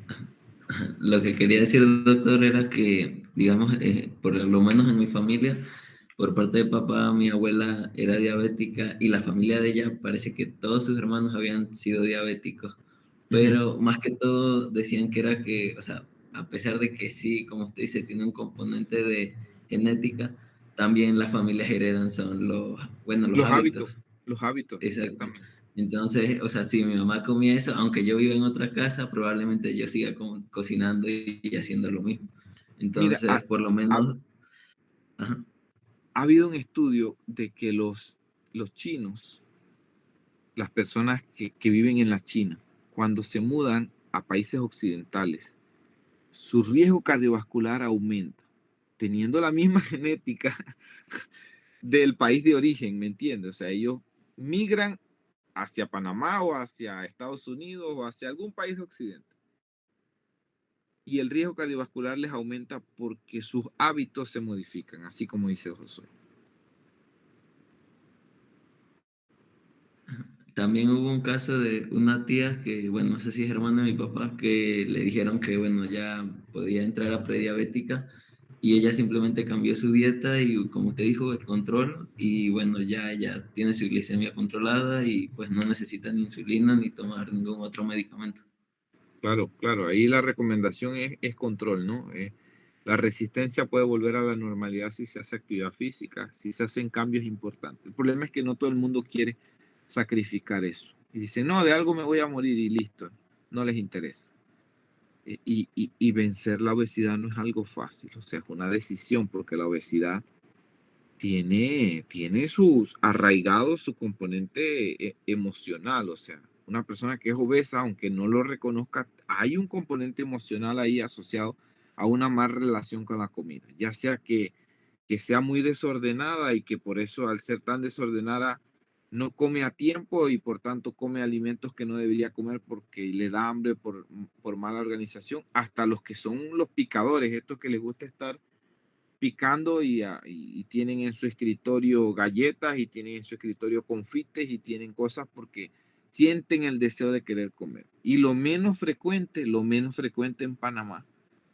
Lo que quería decir, doctor, era que, digamos, por lo menos en mi familia, por parte de papá, mi abuela era diabética y la familia de ella parece que todos sus hermanos habían sido diabéticos, pero más que todo decían que era que, o sea, a pesar de que sí, como usted dice, tiene un componente de genética, también las familias heredan son los hábitos. Los hábitos, Exacto. exactamente. Entonces, o sea, si mi mamá comía eso, aunque yo viva en otra casa, probablemente yo siga cocinando y haciendo lo mismo. Mira, Entonces, por lo ha, menos, ajá, ha habido un estudio de que los chinos, las personas que viven en la China, cuando se mudan a países occidentales, su riesgo cardiovascular aumenta, teniendo la misma genética del país de origen, ¿me entiendes? O sea, ellos migran hacia Panamá o hacia Estados Unidos o hacia algún país de occidente. Y el riesgo cardiovascular les aumenta porque sus hábitos se modifican, así como dice Josué. también hubo un caso de una tía que, bueno, no sé si es hermana de mi papá, que le dijeron que, bueno, ya podía entrar a prediabética y ella simplemente cambió su dieta y, como te dijo, el control y, bueno, ya tiene su glicemia controlada y pues no necesita ni insulina ni tomar ningún otro medicamento. Claro, claro, ahí la recomendación es control, ¿no? La resistencia puede volver a la normalidad si se hace actividad física, si se hacen cambios importantes. El problema es que no todo el mundo quiere sacrificar eso. Y dice, no, de algo me voy a morir y listo, no les interesa. Y vencer la obesidad no es algo fácil, o sea, es una decisión porque la obesidad tiene sus arraigados, su componente emocional, o sea, una persona que es obesa, aunque no lo reconozca, hay un componente emocional ahí asociado a una mala relación con la comida, ya sea que sea muy desordenada y que por eso al ser tan desordenada no come a tiempo y por tanto come alimentos que no debería comer porque le da hambre por mala organización, hasta los que son los picadores, estos que les gusta estar picando y tienen en su escritorio galletas y tienen en su escritorio confites y tienen cosas porque sienten el deseo de querer comer. Y lo menos frecuente en Panamá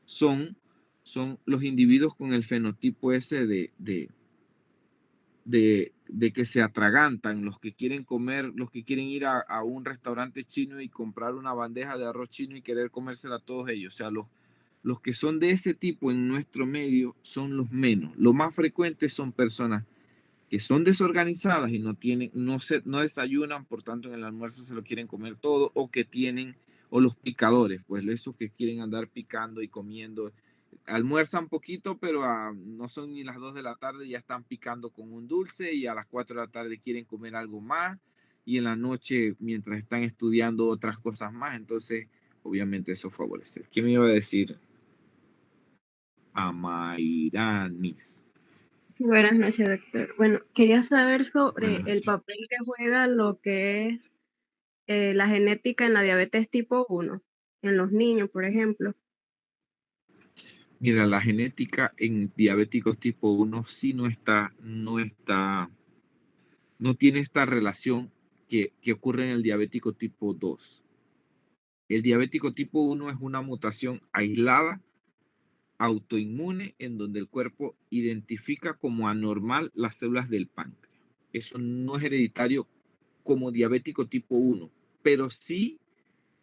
son los individuos con el fenotipo ese de que se atragantan, los que quieren comer, los que quieren ir a un restaurante chino y comprar una bandeja de arroz chino y querer comérsela a todos ellos. O sea, los que son de ese tipo en nuestro medio son los menos. Lo más frecuente son personas que son desorganizadas y no desayunan, por tanto en el almuerzo se lo quieren comer todo, o los picadores, pues esos que quieren andar picando y comiendo, almuerzan poquito, pero no son ni las 2 de la tarde, ya están picando con un dulce y a las 4 de la tarde quieren comer algo más y en la noche mientras están estudiando otras cosas más, entonces obviamente eso favorece. ¿Qué me iba a decir? Amairanis. Buenas noches, doctor. Bueno, quería saber sobre Buenas el noches. papel que juega lo que es la genética en la diabetes tipo 1, en los niños, por ejemplo. Mira, la genética en diabéticos tipo 1 sí no tiene esta relación que ocurre en el diabético tipo 2. El diabético tipo 1 es una mutación aislada, autoinmune, en donde el cuerpo identifica como anormal las células del páncreas. Eso no es hereditario como diabético tipo 1, pero sí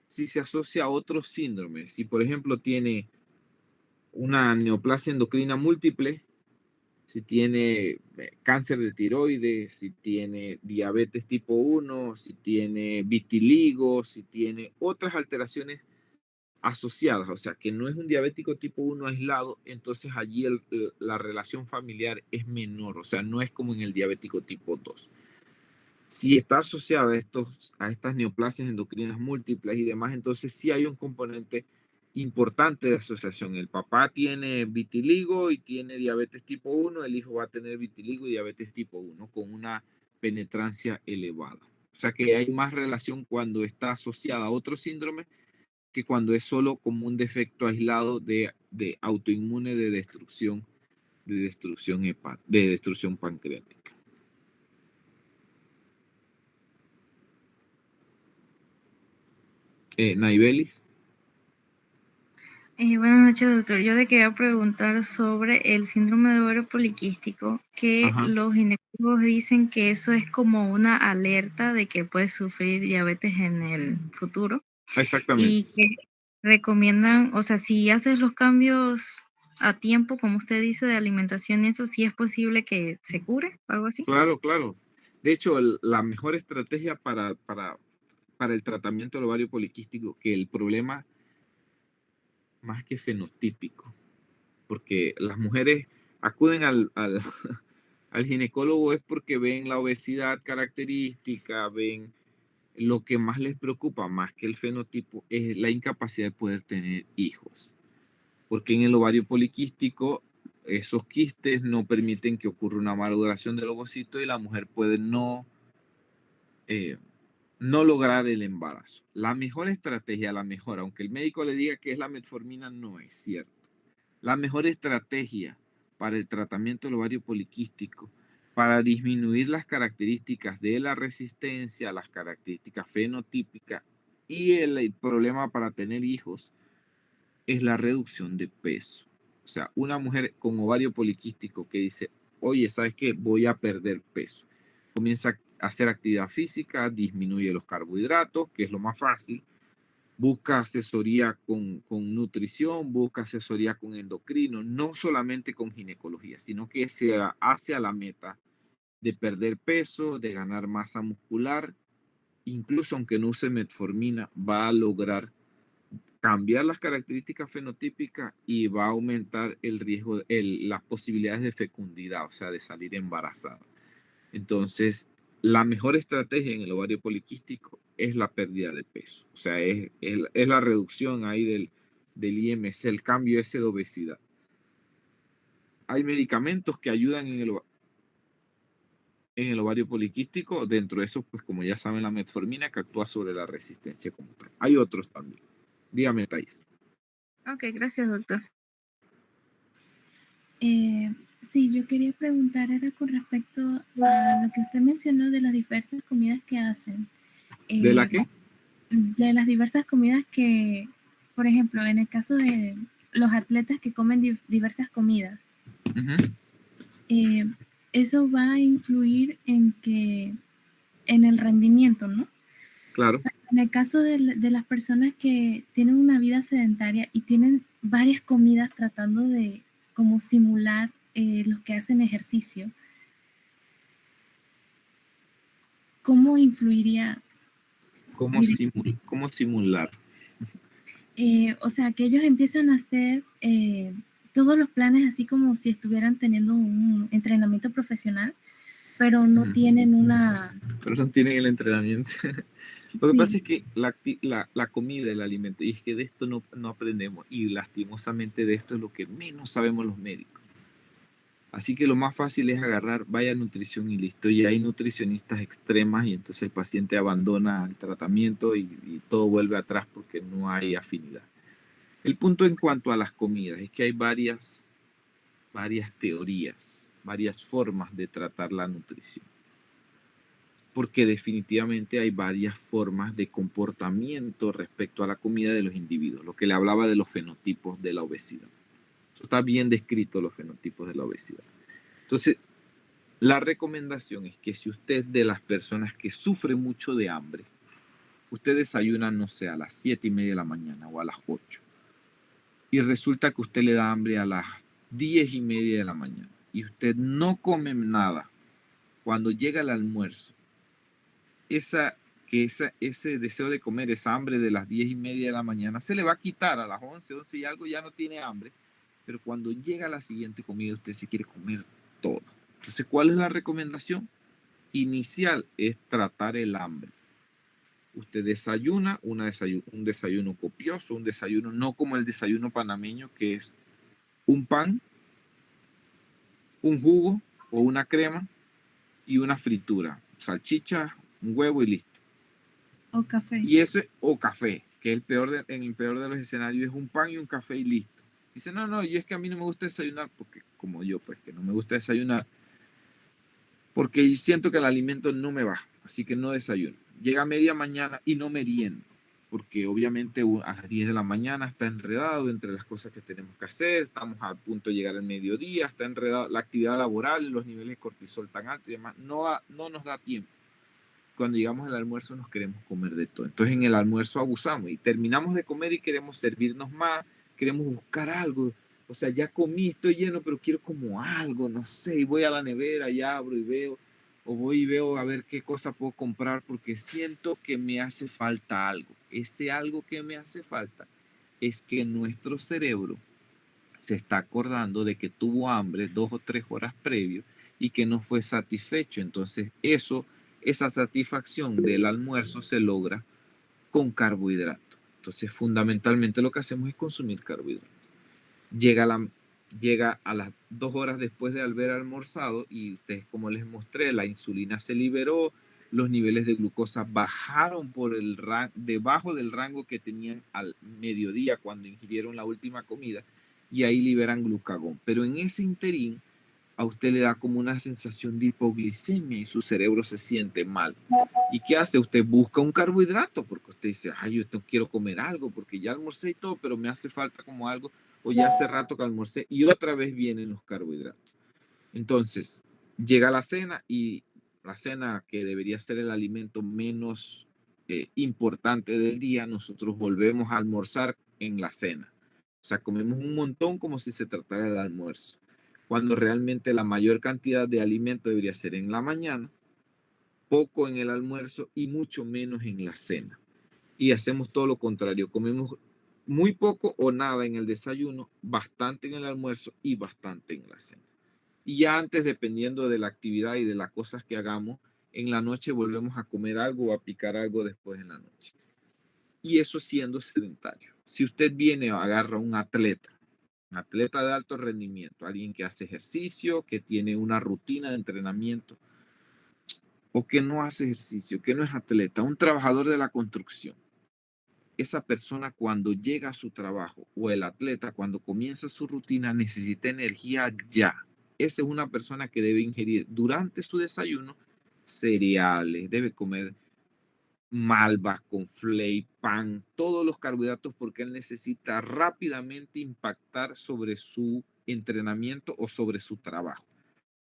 se asocia a otros síndromes. Si, por ejemplo, tiene una neoplasia endocrina múltiple, si tiene cáncer de tiroides, si tiene diabetes tipo 1, si tiene vitiligo, si tiene otras alteraciones asociadas, o sea, que no es un diabético tipo 1 aislado, entonces allí la relación familiar es menor, o sea, no es como en el diabético tipo 2. Si está asociada a estas neoplasias endocrinas múltiples y demás, entonces sí hay un componente importante de asociación. El papá tiene vitiligo y tiene diabetes tipo 1, el hijo va a tener vitiligo y diabetes tipo 1 con una penetrancia elevada. O sea que hay más relación cuando está asociada a otro síndrome que cuando es solo como un defecto aislado de autoinmune de destrucción pancreática. Naibelis. Buenas noches, doctor. Yo le quería preguntar sobre el síndrome de ovario poliquístico, que Ajá. los ginecólogos dicen que eso es como una alerta de que puedes sufrir diabetes en el futuro Exactamente. y que recomiendan, o sea, si haces los cambios a tiempo, como usted dice, de alimentación, eso sí es posible que se cure, algo así. Claro, claro. De hecho, la mejor estrategia para el tratamiento del ovario poliquístico, que el problema más que fenotípico, porque las mujeres acuden al ginecólogo es porque ven la obesidad característica, ven lo que más les preocupa, más que el fenotipo, es la incapacidad de poder tener hijos. Porque en el ovario poliquístico, esos quistes no permiten que ocurra una maduración del ovocito y la mujer puede no lograr el embarazo. La mejor estrategia, aunque el médico le diga que es la metformina, no es cierto. La mejor estrategia para el tratamiento del ovario poliquístico, para disminuir las características de la resistencia, las características fenotípicas y el problema para tener hijos, es la reducción de peso. O sea, una mujer con ovario poliquístico que dice, oye, ¿sabes qué? Voy a perder peso. Comienza a hacer actividad física, disminuye los carbohidratos, que es lo más fácil, busca asesoría con nutrición, busca asesoría con endocrino, no solamente con ginecología, sino que se hace a la meta de perder peso, de ganar masa muscular, incluso aunque no use metformina, va a lograr cambiar las características fenotípicas y va a aumentar el riesgo, las posibilidades de fecundidad, o sea, de salir embarazada. Entonces, la mejor estrategia en el ovario poliquístico es la pérdida de peso. O sea, es la reducción ahí del IMC, el cambio ese de obesidad. Hay medicamentos que ayudan en el ovario poliquístico. Dentro de eso, pues como ya saben, la metformina que actúa sobre la resistencia como tal. Hay otros también. Dígame, Thais. Ok, gracias, doctor. Sí, yo quería preguntar, era con respecto a lo que usted mencionó de las diversas comidas que hacen. ¿De la qué? De las diversas comidas que, por ejemplo, en el caso de los atletas que comen diversas comidas, eso va a influir en el rendimiento, ¿no? Claro. En el caso de las personas que tienen una vida sedentaria y tienen varias comidas tratando de como simular los que hacen ejercicio, ¿cómo influiría? ¿Cómo simular? O sea, que ellos empiezan a hacer todos los planes así como si estuvieran teniendo un entrenamiento profesional, pero no tienen una... Pero no tienen el entrenamiento. Lo que Sí. pasa es que la comida, el alimento, y es que de esto no aprendemos, y lastimosamente de esto es lo que menos sabemos los médicos. Así que lo más fácil es agarrar, vaya nutrición y listo. Y hay nutricionistas extremas y entonces el paciente abandona el tratamiento y todo vuelve atrás porque no hay afinidad. El punto en cuanto a las comidas es que hay varias teorías, varias formas de tratar la nutrición. Porque definitivamente hay varias formas de comportamiento respecto a la comida de los individuos. Lo que le hablaba de los fenotipos de la obesidad. Eso está bien descrito, los fenotipos de la obesidad. Entonces, la recomendación es que si usted de las personas que sufren mucho de hambre, usted desayuna, no sé, a las 7:30 de la mañana o a las 8, y resulta que usted le da hambre a las 10:30 de la mañana, y usted no come nada, cuando llega el almuerzo, ese deseo de comer, esa hambre de las 10:30 de la mañana, se le va a quitar a las 11 y algo, ya no tiene hambre, pero cuando llega la siguiente comida, usted se quiere comer todo. Entonces, ¿cuál es la recomendación inicial? Es tratar el hambre. Usted desayuna, un desayuno copioso, un desayuno no como el desayuno panameño, que es un pan, un jugo o una crema y una fritura, salchicha, un huevo y listo. O café. Y eso, o café, que en el peor de los escenarios es un pan y un café y listo. Dice, no, yo es que a mí no me gusta desayunar, porque como yo, pues que no me gusta desayunar, porque siento que el alimento no me va, así que no desayuno. Llega a media mañana y no meriendo, porque obviamente a las 10 de la mañana está enredado entre las cosas que tenemos que hacer, estamos a punto de llegar al mediodía, está enredado la actividad laboral, los niveles de cortisol tan altos y demás, no nos da tiempo. Cuando llegamos al almuerzo nos queremos comer de todo. Entonces en el almuerzo abusamos y terminamos de comer y queremos servirnos más, queremos buscar algo. O sea, ya comí, estoy lleno, pero quiero como algo, no sé, y voy a la nevera y abro y veo, o voy y veo a ver qué cosa puedo comprar porque siento que me hace falta algo. Ese algo que me hace falta es que nuestro cerebro se está acordando de que tuvo hambre 2 o 3 horas previo y que no fue satisfecho. Entonces esa satisfacción del almuerzo se logra con carbohidratos. Entonces fundamentalmente lo que hacemos es consumir carbohidratos. Llega a las 2 horas después de haber almorzado y ustedes, como les mostré, la insulina se liberó, los niveles de glucosa bajaron debajo del rango que tenían al mediodía cuando ingirieron la última comida y ahí liberan glucagón. Pero en ese interín a usted le da como una sensación de hipoglicemia y su cerebro se siente mal. ¿Y qué hace? Usted busca un carbohidrato porque usted dice, yo quiero comer algo porque ya almorcé y todo, pero me hace falta como algo, o ya hace rato que almorcé y otra vez vienen los carbohidratos. Entonces, llega la cena y la cena, que debería ser el alimento menos importante del día, nosotros volvemos a almorzar en la cena. O sea, comemos un montón como si se tratara del almuerzo, cuando realmente la mayor cantidad de alimento debería ser en la mañana, poco en el almuerzo y mucho menos en la cena. Y hacemos todo lo contrario, comemos muy poco o nada en el desayuno, bastante en el almuerzo y bastante en la cena. Y ya antes, dependiendo de la actividad y de las cosas que hagamos, en la noche volvemos a comer algo o a picar algo después en la noche. Y eso siendo sedentario. Si usted viene o agarra un atleta de alto rendimiento, alguien que hace ejercicio, que tiene una rutina de entrenamiento, o que no hace ejercicio, que no es atleta, un trabajador de la construcción. Esa persona cuando llega a su trabajo, o el atleta cuando comienza su rutina, necesita energía ya. Esa es una persona que debe ingerir durante su desayuno cereales, debe comer malvas con flake, pan, todos los carbohidratos, porque él necesita rápidamente impactar sobre su entrenamiento o sobre su trabajo.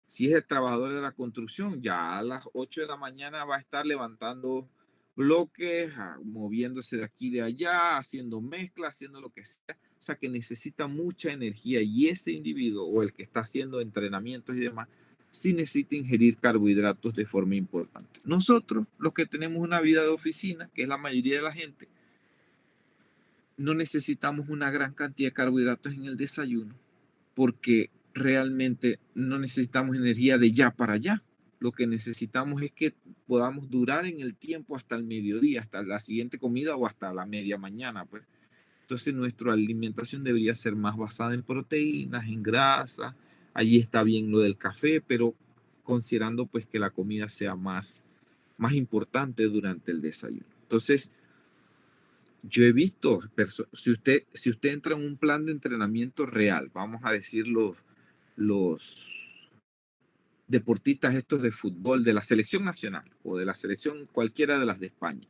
Si es el trabajador de la construcción, ya a las 8 de la mañana va a estar levantando bloques, moviéndose de aquí y de allá, haciendo mezclas, haciendo lo que sea. O sea que necesita mucha energía y ese individuo o el que está haciendo entrenamientos y demás, sí necesita ingerir carbohidratos de forma importante. Nosotros, los que tenemos una vida de oficina, que es la mayoría de la gente, no necesitamos una gran cantidad de carbohidratos en el desayuno porque realmente no necesitamos energía de ya para allá. Lo que necesitamos es que podamos durar en el tiempo hasta el mediodía, hasta la siguiente comida o hasta la media mañana, pues. Entonces nuestra alimentación debería ser más basada en proteínas, en grasa. Allí está bien lo del café, pero considerando pues que la comida sea más importante durante el desayuno. Entonces, yo he visto, si usted entra en un plan de entrenamiento real, vamos a decir los deportistas estos de fútbol de la selección nacional o de la selección cualquiera de las de España,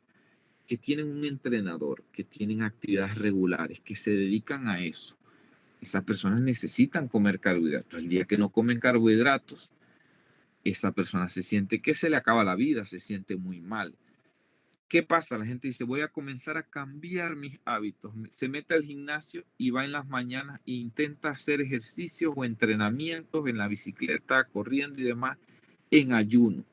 que tienen un entrenador, que tienen actividades regulares, que se dedican a eso. Esas personas necesitan comer carbohidratos. El día que no comen carbohidratos, esa persona se siente que se le acaba la vida, se siente muy mal. ¿Qué pasa? La gente dice, voy a comenzar a cambiar mis hábitos. Se mete al gimnasio y va en las mañanas e intenta hacer ejercicios o entrenamientos en la bicicleta, corriendo y demás, en ayuno.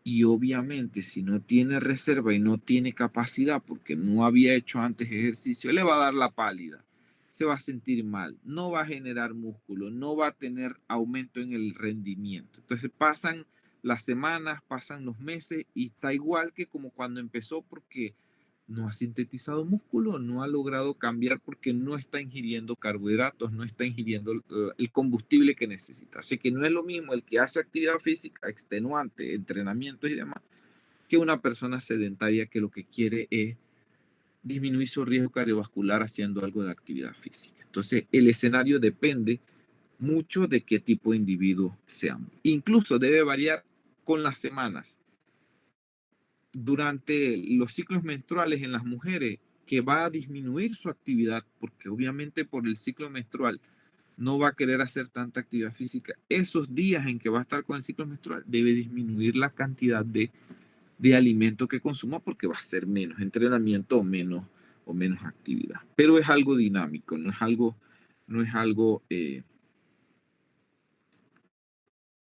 Y obviamente, si no tiene reserva y no tiene capacidad porque no había hecho antes ejercicio, le va a dar la pálida. Se va a sentir mal, no va a generar músculo, no va a tener aumento en el rendimiento. Entonces pasan las semanas, pasan los meses y está igual que como cuando empezó porque no ha sintetizado músculo, no ha logrado cambiar porque no está ingiriendo carbohidratos, no está ingiriendo el combustible que necesita. Así que no es lo mismo el que hace actividad física extenuante, entrenamientos y demás, que una persona sedentaria que lo que quiere es disminuir su riesgo cardiovascular haciendo algo de actividad física. Entonces, el escenario depende mucho de qué tipo de individuo seamos. Incluso debe variar con las semanas. Durante los ciclos menstruales en las mujeres, que va a disminuir su actividad, porque obviamente por el ciclo menstrual no va a querer hacer tanta actividad física. Esos días en que va a estar con el ciclo menstrual, debe disminuir la cantidad de alimento que consuma porque va a ser menos entrenamiento o menos actividad. Pero es algo dinámico, no es algo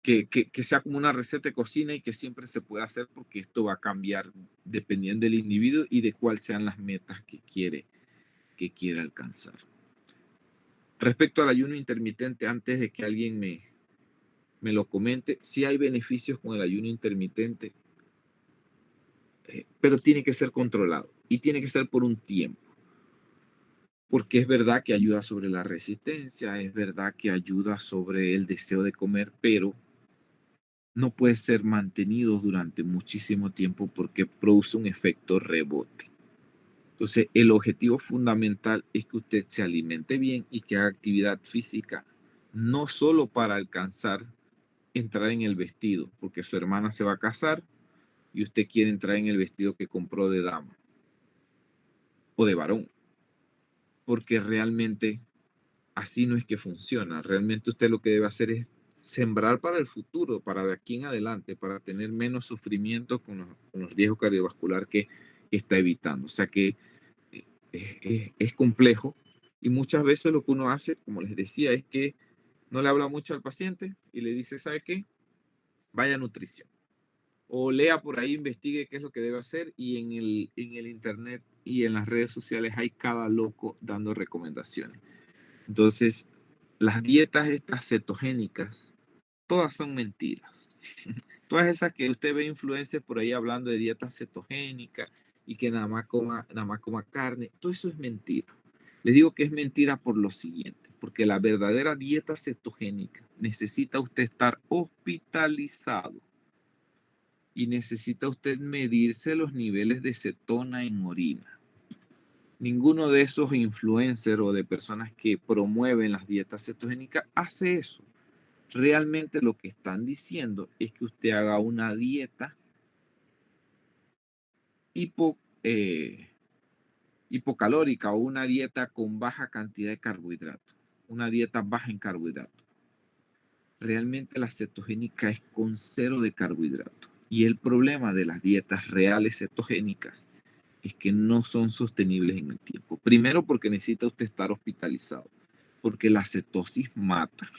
que sea como una receta de cocina y que siempre se pueda hacer, porque esto va a cambiar dependiendo del individuo y de cuáles sean las metas que quiere alcanzar. Respecto al ayuno intermitente, antes de que alguien me lo comente, sí hay beneficios con el ayuno intermitente, pero tiene que ser controlado y tiene que ser por un tiempo. Porque es verdad que ayuda sobre la resistencia, es verdad que ayuda sobre el deseo de comer, pero no puede ser mantenido durante muchísimo tiempo porque produce un efecto rebote. Entonces, el objetivo fundamental es que usted se alimente bien y que haga actividad física, no solo para alcanzar entrar en el vestido, porque su hermana se va a casar y usted quiere entrar en el vestido que compró de dama o de varón, porque realmente así no es que funciona. Realmente usted lo que debe hacer es sembrar para el futuro, para de aquí en adelante, para tener menos sufrimiento con los riesgos cardiovasculares que está evitando. O sea que es complejo y muchas veces lo que uno hace, como les decía, es que no le habla mucho al paciente y le dice, ¿sabe qué? Vaya a nutrición. O lea por ahí, investigue qué es lo que debe hacer, y en el internet y en las redes sociales hay cada loco dando recomendaciones. Entonces, las dietas estas cetogénicas, todas son mentiras. Todas esas que usted ve influencers por ahí hablando de dietas cetogénicas y que nada más coma carne, todo eso es mentira. Les digo que es mentira por lo siguiente, porque la verdadera dieta cetogénica necesita usted estar hospitalizado y necesita usted medirse los niveles de cetona en orina. Ninguno de esos influencers o de personas que promueven las dietas cetogénicas hace eso. Realmente lo que están diciendo es que usted haga una dieta hipocalórica o una dieta con baja cantidad de carbohidratos, una dieta baja en carbohidratos. Realmente la cetogénica es con 0 de carbohidratos. Y el problema de las dietas reales cetogénicas es que no son sostenibles en el tiempo. Primero, porque necesita usted estar hospitalizado, porque la cetosis mata.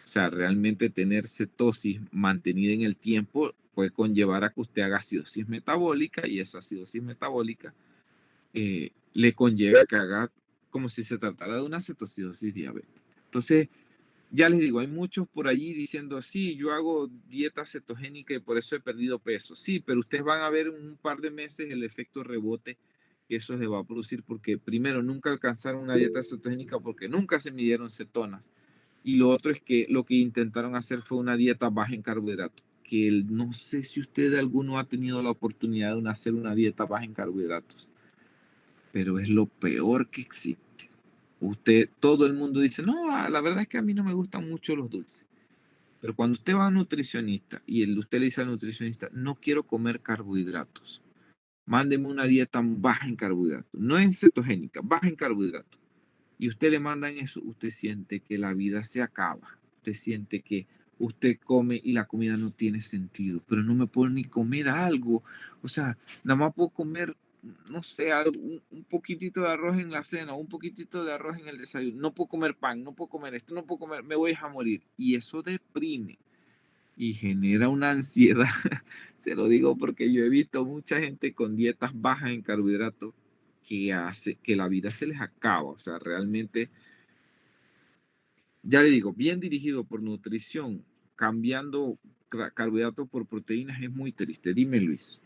O sea, realmente tener cetosis mantenida en el tiempo puede conllevar a que usted haga acidosis metabólica, y esa acidosis metabólica le conlleva a que haga como si se tratara de una cetocidosis diabética. Entonces, ya les digo, hay muchos por allí diciendo, sí, yo hago dieta cetogénica y por eso he perdido peso. Sí, pero ustedes van a ver en un par de meses el efecto rebote que eso les va a producir, porque primero, nunca alcanzaron una dieta cetogénica porque nunca se midieron cetonas. Y lo otro es que lo que intentaron hacer fue una dieta baja en carbohidratos, que no sé si usted alguno ha tenido la oportunidad de hacer una dieta baja en carbohidratos, pero es lo peor que existe. Todo el mundo dice, no, la verdad es que a mí no me gustan mucho los dulces. Pero cuando usted va a un nutricionista y usted le dice al nutricionista, no quiero comer carbohidratos, mándeme una dieta baja en carbohidratos, no en cetogénica, baja en carbohidratos, y usted le mandan eso, usted siente que la vida se acaba. Usted siente que usted come y la comida no tiene sentido, pero no me puedo ni comer algo. O sea, nada más puedo comer, no sé, un poquitito de arroz en la cena, un poquitito de arroz en el desayuno. No puedo comer pan, no puedo comer esto, no puedo comer, me voy a morir. Y eso deprime y genera una ansiedad. Se lo digo porque yo he visto mucha gente con dietas bajas en carbohidratos que hace que la vida se les acaba. O sea, realmente, ya le digo, bien dirigido por nutrición, cambiando carbohidratos por proteínas es muy triste. Dime, Luis.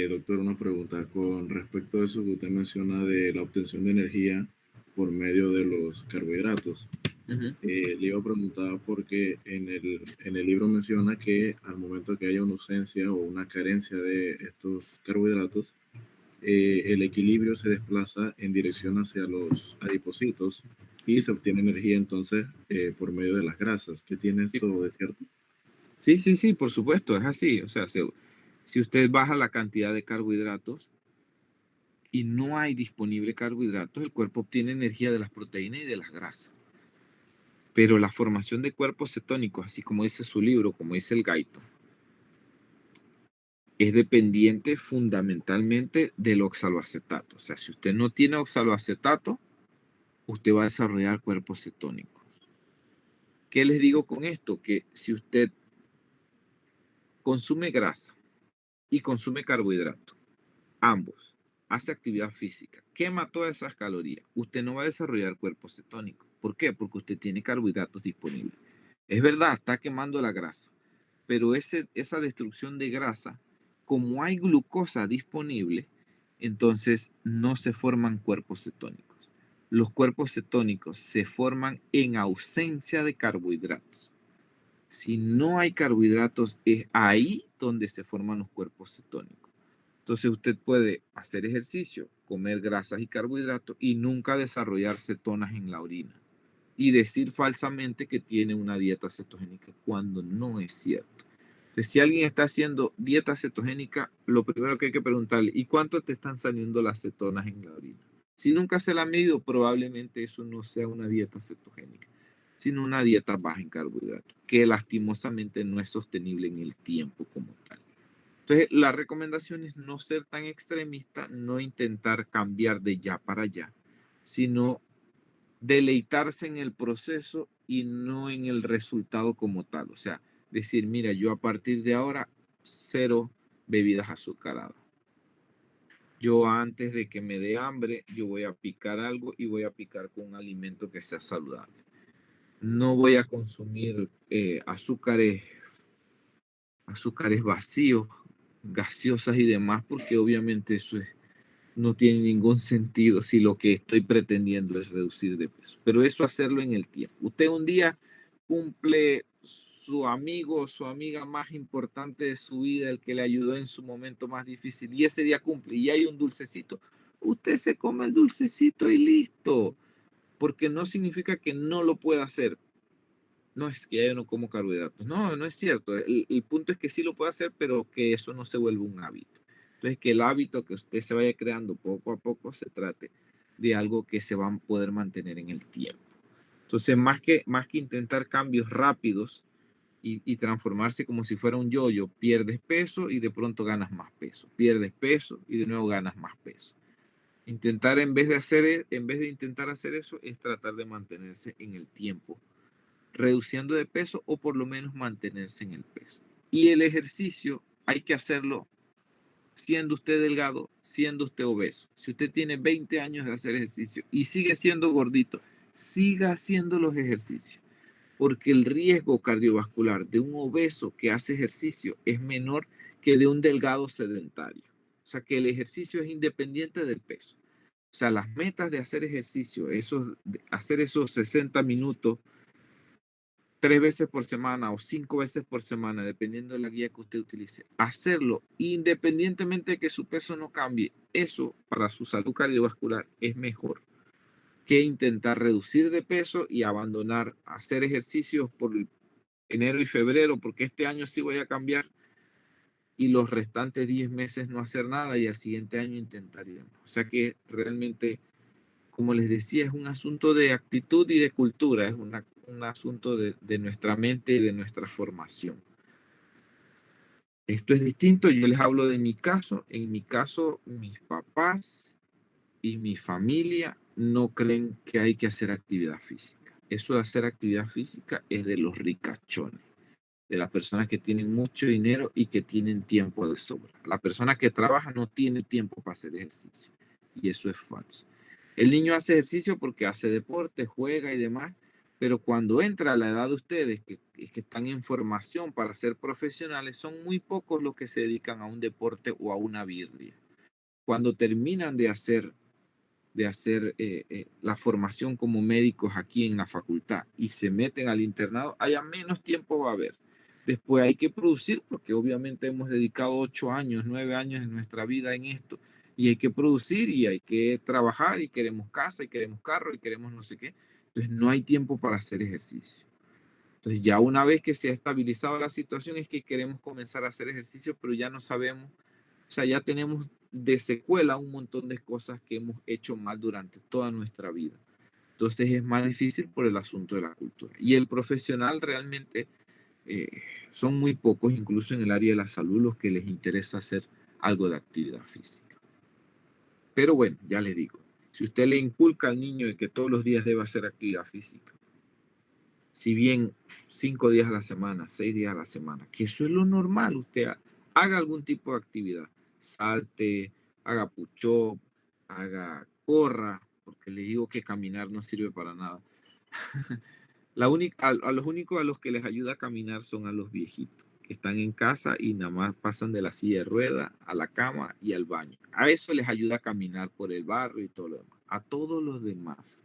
Doctor, una pregunta con respecto a eso que usted menciona de la obtención de energía por medio de los carbohidratos. Le iba a preguntar porque en el libro menciona que al momento que haya una ausencia o una carencia de estos carbohidratos, el equilibrio se desplaza en dirección hacia los adipocitos y se obtiene energía entonces por medio de las grasas. ¿Qué tiene esto de cierto? Sí, por supuesto, es así. O sea, si usted baja la cantidad de carbohidratos y no hay disponible carbohidratos, el cuerpo obtiene energía de las proteínas y de las grasas. Pero la formación de cuerpos cetónicos, así como dice su libro, como dice el Gaito, es dependiente fundamentalmente del oxaloacetato. O sea, si usted no tiene oxaloacetato, usted va a desarrollar cuerpos cetónicos. ¿Qué les digo con esto? Que si usted consume grasa y consume carbohidrato, ambos, hace actividad física, quema todas esas calorías, usted no va a desarrollar cuerpos cetónicos. ¿Por qué? Porque usted tiene carbohidratos disponibles. Es verdad, está quemando la grasa, pero esa destrucción de grasa, como hay glucosa disponible, entonces no se forman cuerpos cetónicos. Los cuerpos cetónicos se forman en ausencia de carbohidratos. Si no hay carbohidratos, es ahí donde se forman los cuerpos cetónicos. Entonces usted puede hacer ejercicio, comer grasas y carbohidratos y nunca desarrollar cetonas en la orina. Y decir falsamente que tiene una dieta cetogénica cuando no es cierto. Entonces, si alguien está haciendo dieta cetogénica, lo primero que hay que preguntarle, ¿y cuánto te están saliendo las cetonas en la orina? Si nunca se la ha medido, probablemente eso no sea una dieta cetogénica, sino una dieta baja en carbohidratos, que lastimosamente no es sostenible en el tiempo como tal. Entonces, la recomendación es no ser tan extremista, no intentar cambiar de ya para allá, sino deleitarse en el proceso y no en el resultado como tal. O sea, decir, mira, yo a partir de ahora, 0 bebidas azucaradas. Yo antes de que me dé hambre, yo voy a picar algo y voy a picar con un alimento que sea saludable. No voy a consumir azúcares vacíos, gaseosas y demás, porque obviamente eso no tiene ningún sentido si lo que estoy pretendiendo es reducir de peso. Pero eso hacerlo en el tiempo. Usted un día cumple su amigo o su amiga más importante de su vida, el que le ayudó en su momento más difícil, y ese día cumple y hay un dulcecito, usted se come el dulcecito y listo, porque no significa que no lo pueda hacer. No es que yo no como carbohidratos. No, no es cierto. El punto es que sí lo puede hacer, pero que eso no se vuelva un hábito. Entonces, que el hábito que usted se vaya creando poco a poco se trate de algo que se va a poder mantener en el tiempo. Entonces, más que intentar cambios rápidos y transformarse como si fuera un yo-yo, pierdes peso y de pronto ganas más peso. Pierdes peso y de nuevo ganas más peso. Intentar, en vez de intentar hacer eso, es tratar de mantenerse en el tiempo, reduciendo de peso o por lo menos mantenerse en el peso. Y el ejercicio hay que hacerlo siendo usted delgado, siendo usted obeso. Si usted tiene 20 años de hacer ejercicio y sigue siendo gordito, siga haciendo los ejercicios, porque el riesgo cardiovascular de un obeso que hace ejercicio es menor que de un delgado sedentario. O sea que el ejercicio es independiente del peso. O sea, las metas de hacer ejercicio, hacer esos 60 minutos 3 veces por semana o 5 veces por semana, dependiendo de la guía que usted utilice, hacerlo independientemente de que su peso no cambie, eso para su salud cardiovascular es mejor que intentar reducir de peso y abandonar hacer ejercicios por enero y febrero, porque este año sí voy a cambiar, y los restantes 10 meses no hacer nada y al siguiente año intentar y demás. O sea que realmente, como les decía, es un asunto de actitud y de cultura, es un asunto de nuestra mente y de nuestra formación. Esto es distinto, yo les hablo de mi caso. En mi caso, mis papás y mi familia no creen que hay que hacer actividad física. Eso de hacer actividad física es de los ricachones, de las personas que tienen mucho dinero y que tienen tiempo de sobra. La persona que trabaja no tiene tiempo para hacer ejercicio, y eso es falso. El niño hace ejercicio porque hace deporte, juega y demás, Pero cuando entra la edad de ustedes, que están en formación para ser profesionales, son muy pocos los que se dedican a un deporte o a una birria. Cuando terminan de hacer la formación como médicos aquí en la facultad y se meten al internado, haya menos tiempo va a haber. Después hay que producir, porque obviamente hemos dedicado 8 años, 9 años de nuestra vida en esto, y hay que producir y hay que trabajar y queremos casa y queremos carro y queremos no sé qué. Entonces no hay tiempo para hacer ejercicio. Entonces ya una vez que se ha estabilizado la situación es que queremos comenzar a hacer ejercicio, pero ya no sabemos, o sea, ya tenemos de secuela un montón de cosas que hemos hecho mal durante toda nuestra vida. Entonces es más difícil por el asunto de la cultura. Y el profesional realmente son muy pocos, incluso en el área de la salud, los que les interesa hacer algo de actividad física. Pero bueno, ya les digo, si usted le inculca al niño de que todos los días debe hacer actividad física, si bien 5 días a la semana, 6 días a la semana, que eso es lo normal, usted haga algún tipo de actividad, salte, haga push-up, corra, porque le digo que caminar no sirve para nada. A los únicos a los que les ayuda a caminar son a los viejitos, que están en casa y nada más pasan de la silla de rueda a la cama y al baño. A eso les ayuda a caminar por el barrio y todo lo demás. A todos los demás,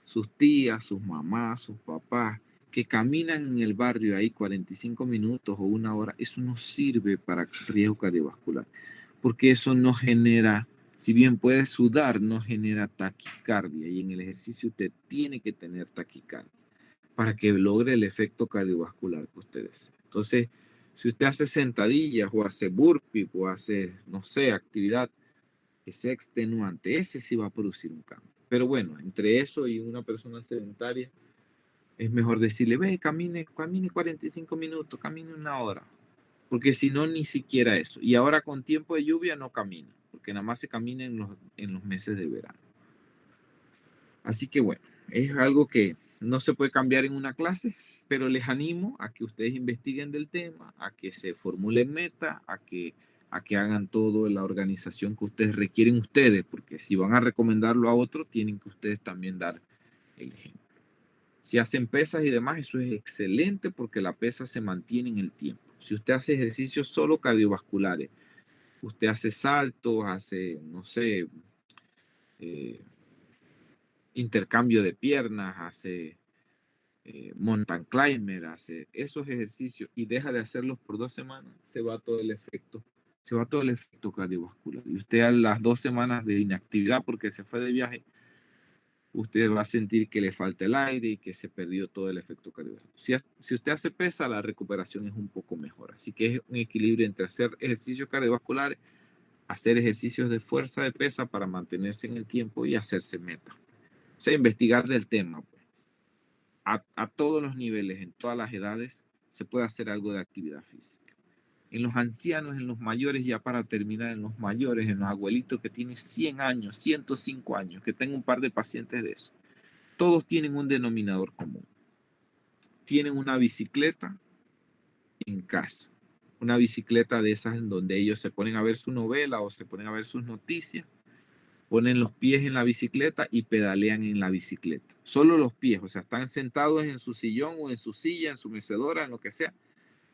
sus tías, sus mamás, sus papás, que caminan en el barrio ahí 45 minutos o 1 hora, eso no sirve para riesgo cardiovascular, porque eso no genera, si bien puede sudar, no genera taquicardia, y en el ejercicio usted tiene que tener taquicardia para que logre el efecto cardiovascular que usted desea. Entonces, si usted hace sentadillas o hace burpee o hace, no sé, actividad que sea extenuante, ese sí va a producir un cambio. Pero bueno, entre eso y una persona sedentaria, es mejor decirle, ve, camine 45 minutos, camine 1 hora. Porque si no, ni siquiera eso. Y ahora con tiempo de lluvia no camina, porque nada más se camina en los meses de verano. Así que bueno, es algo que no se puede cambiar en una clase, pero les animo a que ustedes investiguen del tema, a que se formulen metas, a que hagan todo la organización que ustedes requieren ustedes, porque si van a recomendarlo a otro, tienen que ustedes también dar el ejemplo. Si hacen pesas y demás, eso es excelente porque la pesa se mantiene en el tiempo. Si usted hace ejercicios solo cardiovasculares, usted hace saltos, hace, no sé, intercambio de piernas, hace mountain climber, hace esos ejercicios y deja de hacerlos por 2 semanas, se va todo el efecto cardiovascular. Y usted a las 2 semanas de inactividad porque se fue de viaje, usted va a sentir que le falta el aire y que se perdió todo el efecto cardiovascular. Si usted hace pesa, la recuperación es un poco mejor. Así que es un equilibrio entre hacer ejercicios cardiovasculares, hacer ejercicios de fuerza de pesa para mantenerse en el tiempo y hacerse meta. O sea, investigar del tema. A todos los niveles, en todas las edades, se puede hacer algo de actividad física. En los ancianos, en los mayores, ya para terminar, en los mayores, en los abuelitos que tienen 100 años, 105 años, que tengo un par de pacientes de eso. Todos tienen un denominador común. Tienen una bicicleta en casa. Una bicicleta de esas en donde ellos se ponen a ver su novela o se ponen a ver sus noticias, ponen los pies en la bicicleta y pedalean en la bicicleta. Solo los pies, o sea, están sentados en su sillón o en su silla, en su mecedora, en lo que sea.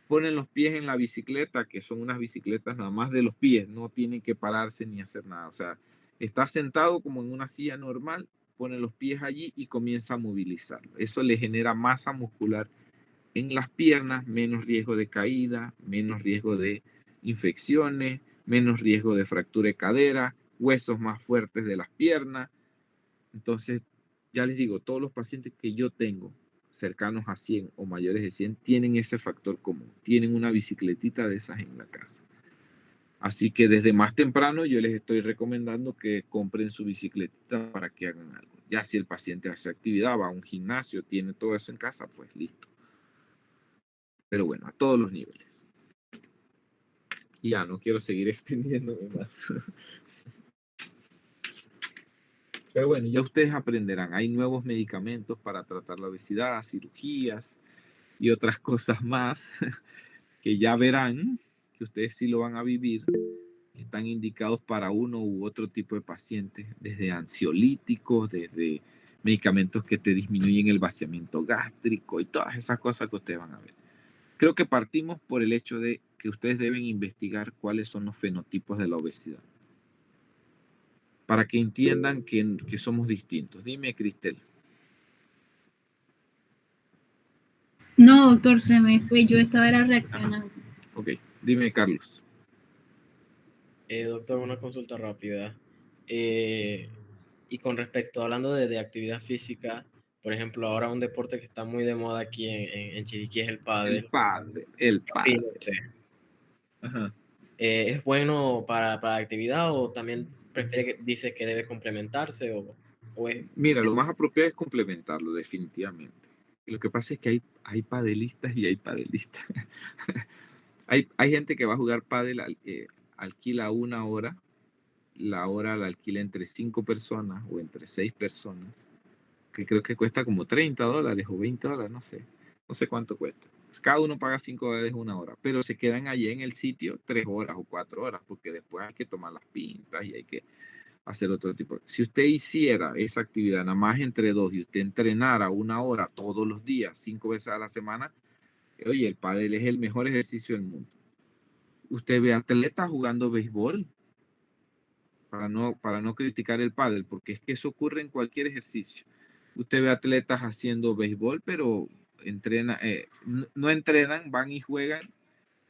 Ponen los pies en la bicicleta, que son unas bicicletas nada más de los pies, no tienen que pararse ni hacer nada. O sea, está sentado como en una silla normal, pone los pies allí y comienza a movilizarlo. Eso le genera masa muscular en las piernas, menos riesgo de caída, menos riesgo de infecciones, menos riesgo de fractura de cadera, huesos más fuertes de las piernas. Entonces, ya les digo, todos los pacientes que yo tengo cercanos a 100 o mayores de 100 tienen ese factor común, tienen una bicicletita de esas en la casa. Así que desde más temprano yo les estoy recomendando que compren su bicicletita para que hagan algo. Ya si el paciente hace actividad, va a un gimnasio, tiene todo eso en casa, pues listo. Pero bueno, a todos los niveles. Ya, no quiero seguir extendiéndome más. Pero bueno, ya ustedes aprenderán. Hay nuevos medicamentos para tratar la obesidad, cirugías y otras cosas más que ya verán, que ustedes sí lo van a vivir, que están indicados para uno u otro tipo de pacientes, desde ansiolíticos, desde medicamentos que te disminuyen el vaciamiento gástrico y todas esas cosas que ustedes van a ver. Creo que partimos por el hecho de que ustedes deben investigar cuáles son los fenotipos de la obesidad, para que entiendan que somos distintos. Dime, Cristel. No, doctor, se me fue. Yo estaba era reaccionando. Ok, dime, Carlos. Doctor, una consulta rápida. Y con respecto, hablando de actividad física, por ejemplo, ahora un deporte que está muy de moda aquí en Chiriquí es el pádel. El ¿Qué pádel. opina usted? Ajá. ¿Es bueno para actividad o también dice que debe complementarse o es... Mira, lo más apropiado es complementarlo, definitivamente. Lo que pasa es que hay padelistas y hay padelistas. hay gente que va a jugar pádel, alquila 1 hora, la hora la alquila entre 5 personas o entre 6 personas, que creo que cuesta como $30 o $20, no sé cuánto cuesta. Cada uno paga $5 1 hora, pero se quedan allí en el sitio 3 horas o 4 horas, porque después hay que tomar las pintas y hay que hacer otro tipo. Si usted hiciera esa actividad nada más entre 2 y usted entrenara 1 hora todos los días, 5 veces a la semana, oye, el pádel es el mejor ejercicio del mundo. Usted ve atletas jugando béisbol, para no criticar el pádel, porque es que eso ocurre en cualquier ejercicio. Usted ve atletas haciendo béisbol, pero no entrenan, van y juegan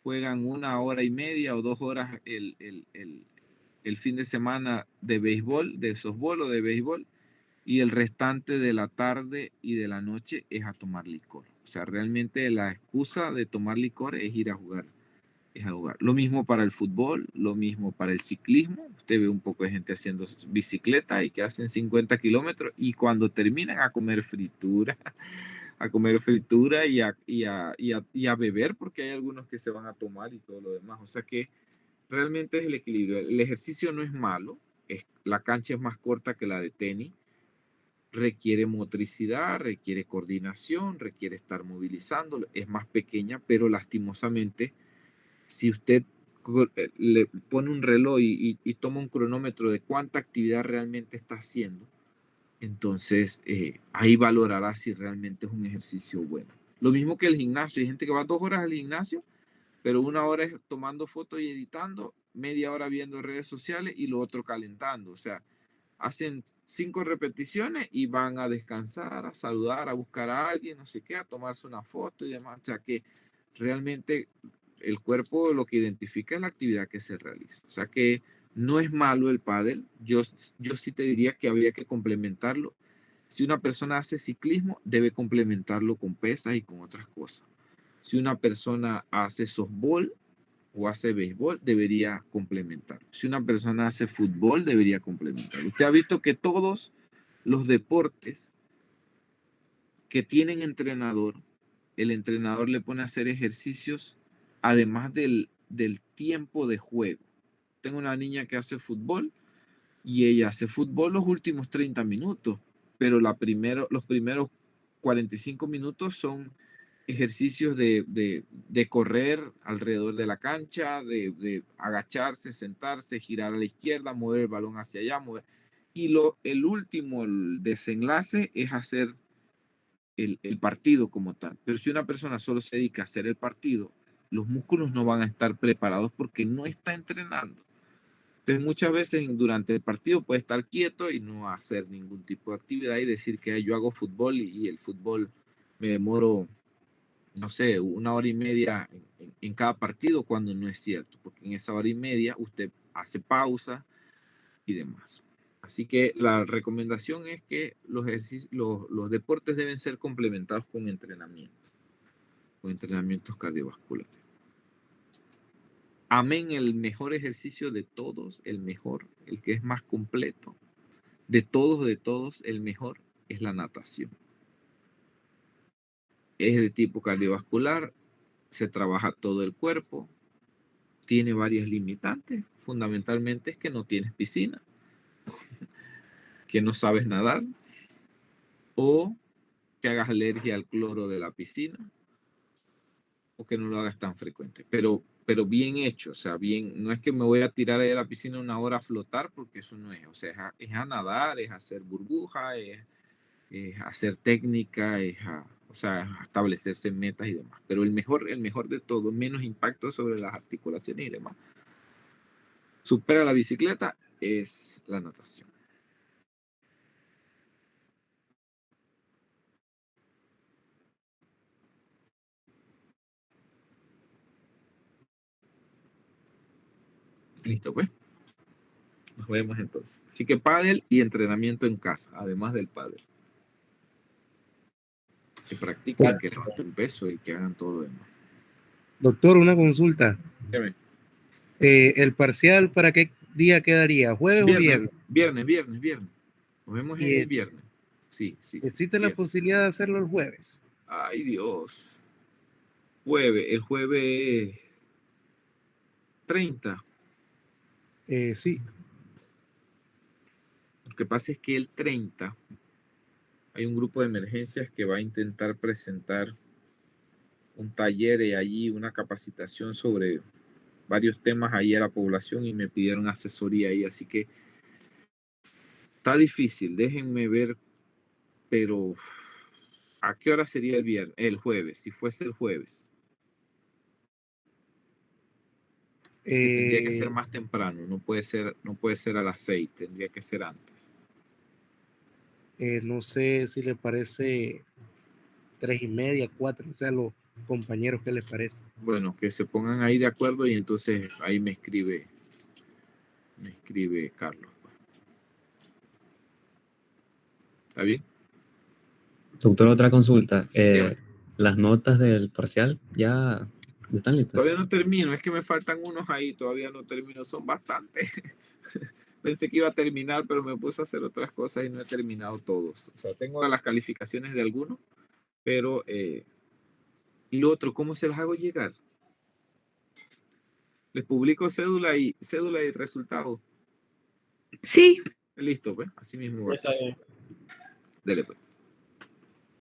1 hora y media o 2 horas el fin de semana de béisbol, de softball o de béisbol, y el restante de la tarde y de la noche es a tomar licor. O sea, realmente la excusa de tomar licor es ir a jugar. Lo mismo para el fútbol, lo mismo para el ciclismo. Usted ve un poco de gente haciendo bicicleta y que hacen 50 kilómetros y cuando terminan a comer fritura, y a beber, porque hay algunos que se van a tomar y todo lo demás. O sea que realmente es el equilibrio. El ejercicio no es malo, la cancha es más corta que la de tenis, requiere motricidad, requiere coordinación, requiere estar movilizándolo, es más pequeña, pero lastimosamente, si usted le pone un reloj y toma un cronómetro de cuánta actividad realmente está haciendo, entonces ahí valorará si realmente es un ejercicio bueno. Lo mismo que el gimnasio. Hay gente que va 2 horas al gimnasio, pero 1 hora es tomando fotos y editando, media hora viendo redes sociales y lo otro calentando. O sea, hacen 5 repeticiones y van a descansar, a saludar, a buscar a alguien, no sé qué, a tomarse una foto y demás. O sea que realmente el cuerpo lo que identifica es la actividad que se realiza. O sea que no es malo el pádel. Yo sí te diría que habría que complementarlo. Si una persona hace ciclismo, debe complementarlo con pesas y con otras cosas. Si una persona hace softball o hace béisbol, debería complementarlo. Si una persona hace fútbol, debería complementarlo. Usted ha visto que todos los deportes que tienen entrenador, el entrenador le pone a hacer ejercicios además del tiempo de juego. Tengo una niña que hace fútbol y ella hace fútbol los últimos 30 minutos, pero los primeros 45 minutos son ejercicios de correr alrededor de la cancha, de agacharse, sentarse, girar a la izquierda, mover el balón hacia allá, y el último, el desenlace es hacer el partido como tal. Pero si una persona solo se dedica a hacer el partido, los músculos no van a estar preparados porque no está entrenando. Entonces muchas veces durante el partido puede estar quieto y no hacer ningún tipo de actividad y decir que yo hago fútbol y el fútbol me demoro, no sé, 1 hora y media en cada partido, cuando no es cierto, porque en esa hora y media usted hace pausa y demás. Así que la recomendación es que los deportes deben ser complementados con entrenamientos cardiovasculares. Amén, el mejor ejercicio de todos, el mejor, el que es más completo, de todos, el mejor es la natación. Es de tipo cardiovascular, se trabaja todo el cuerpo, tiene varias limitantes, fundamentalmente es que no tienes piscina, que no sabes nadar, o que hagas alergia al cloro de la piscina, o que no lo hagas tan frecuente, pero bien hecho, o sea, bien, no es que me voy a tirar ahí a la piscina 1 hora a flotar, porque eso no es, o sea, es a nadar, es a hacer burbuja, hacer técnica, o sea, establecerse metas y demás. Pero el mejor de todo, menos impacto sobre las articulaciones y demás, supera la bicicleta, es la natación. Listo, pues. Nos vemos entonces. Así que pádel y entrenamiento en casa, además del pádel. Que practiquen, que levanten peso y que hagan todo lo demás. Doctor, una consulta. Dígame. ¿El parcial para qué día quedaría? ¿Jueves o viernes? Viernes. Nos vemos el viernes. Sí. ¿Existe la posibilidad de hacerlo el jueves? Ay, Dios. El jueves 30. Sí. Lo que pasa es que el 30 hay un grupo de emergencias que va a intentar presentar un taller y allí una capacitación sobre varios temas ahí a la población y me pidieron asesoría ahí, así que está difícil, déjenme ver, pero ¿a qué hora sería el jueves? Si fuese el jueves. Tendría que ser más temprano, no puede ser a las 6, tendría que ser antes. No sé si le parece 3:30, 4, o sea, los compañeros, ¿qué les parece? Bueno, que se pongan ahí de acuerdo y entonces ahí me escribe Carlos. ¿Está bien? Doctor, otra consulta. Las notas del parcial ya están listas. Todavía no termino, es que me faltan unos ahí, todavía no termino, son bastantes. Pensé que iba a terminar, pero me puse a hacer otras cosas y no he terminado todos. O sea, tengo las calificaciones de algunos, pero y lo otro, ¿cómo se las hago llegar? Les publico cédula y resultado. Sí. Listo, pues, así mismo va a Está ser. bien. Dele, pues.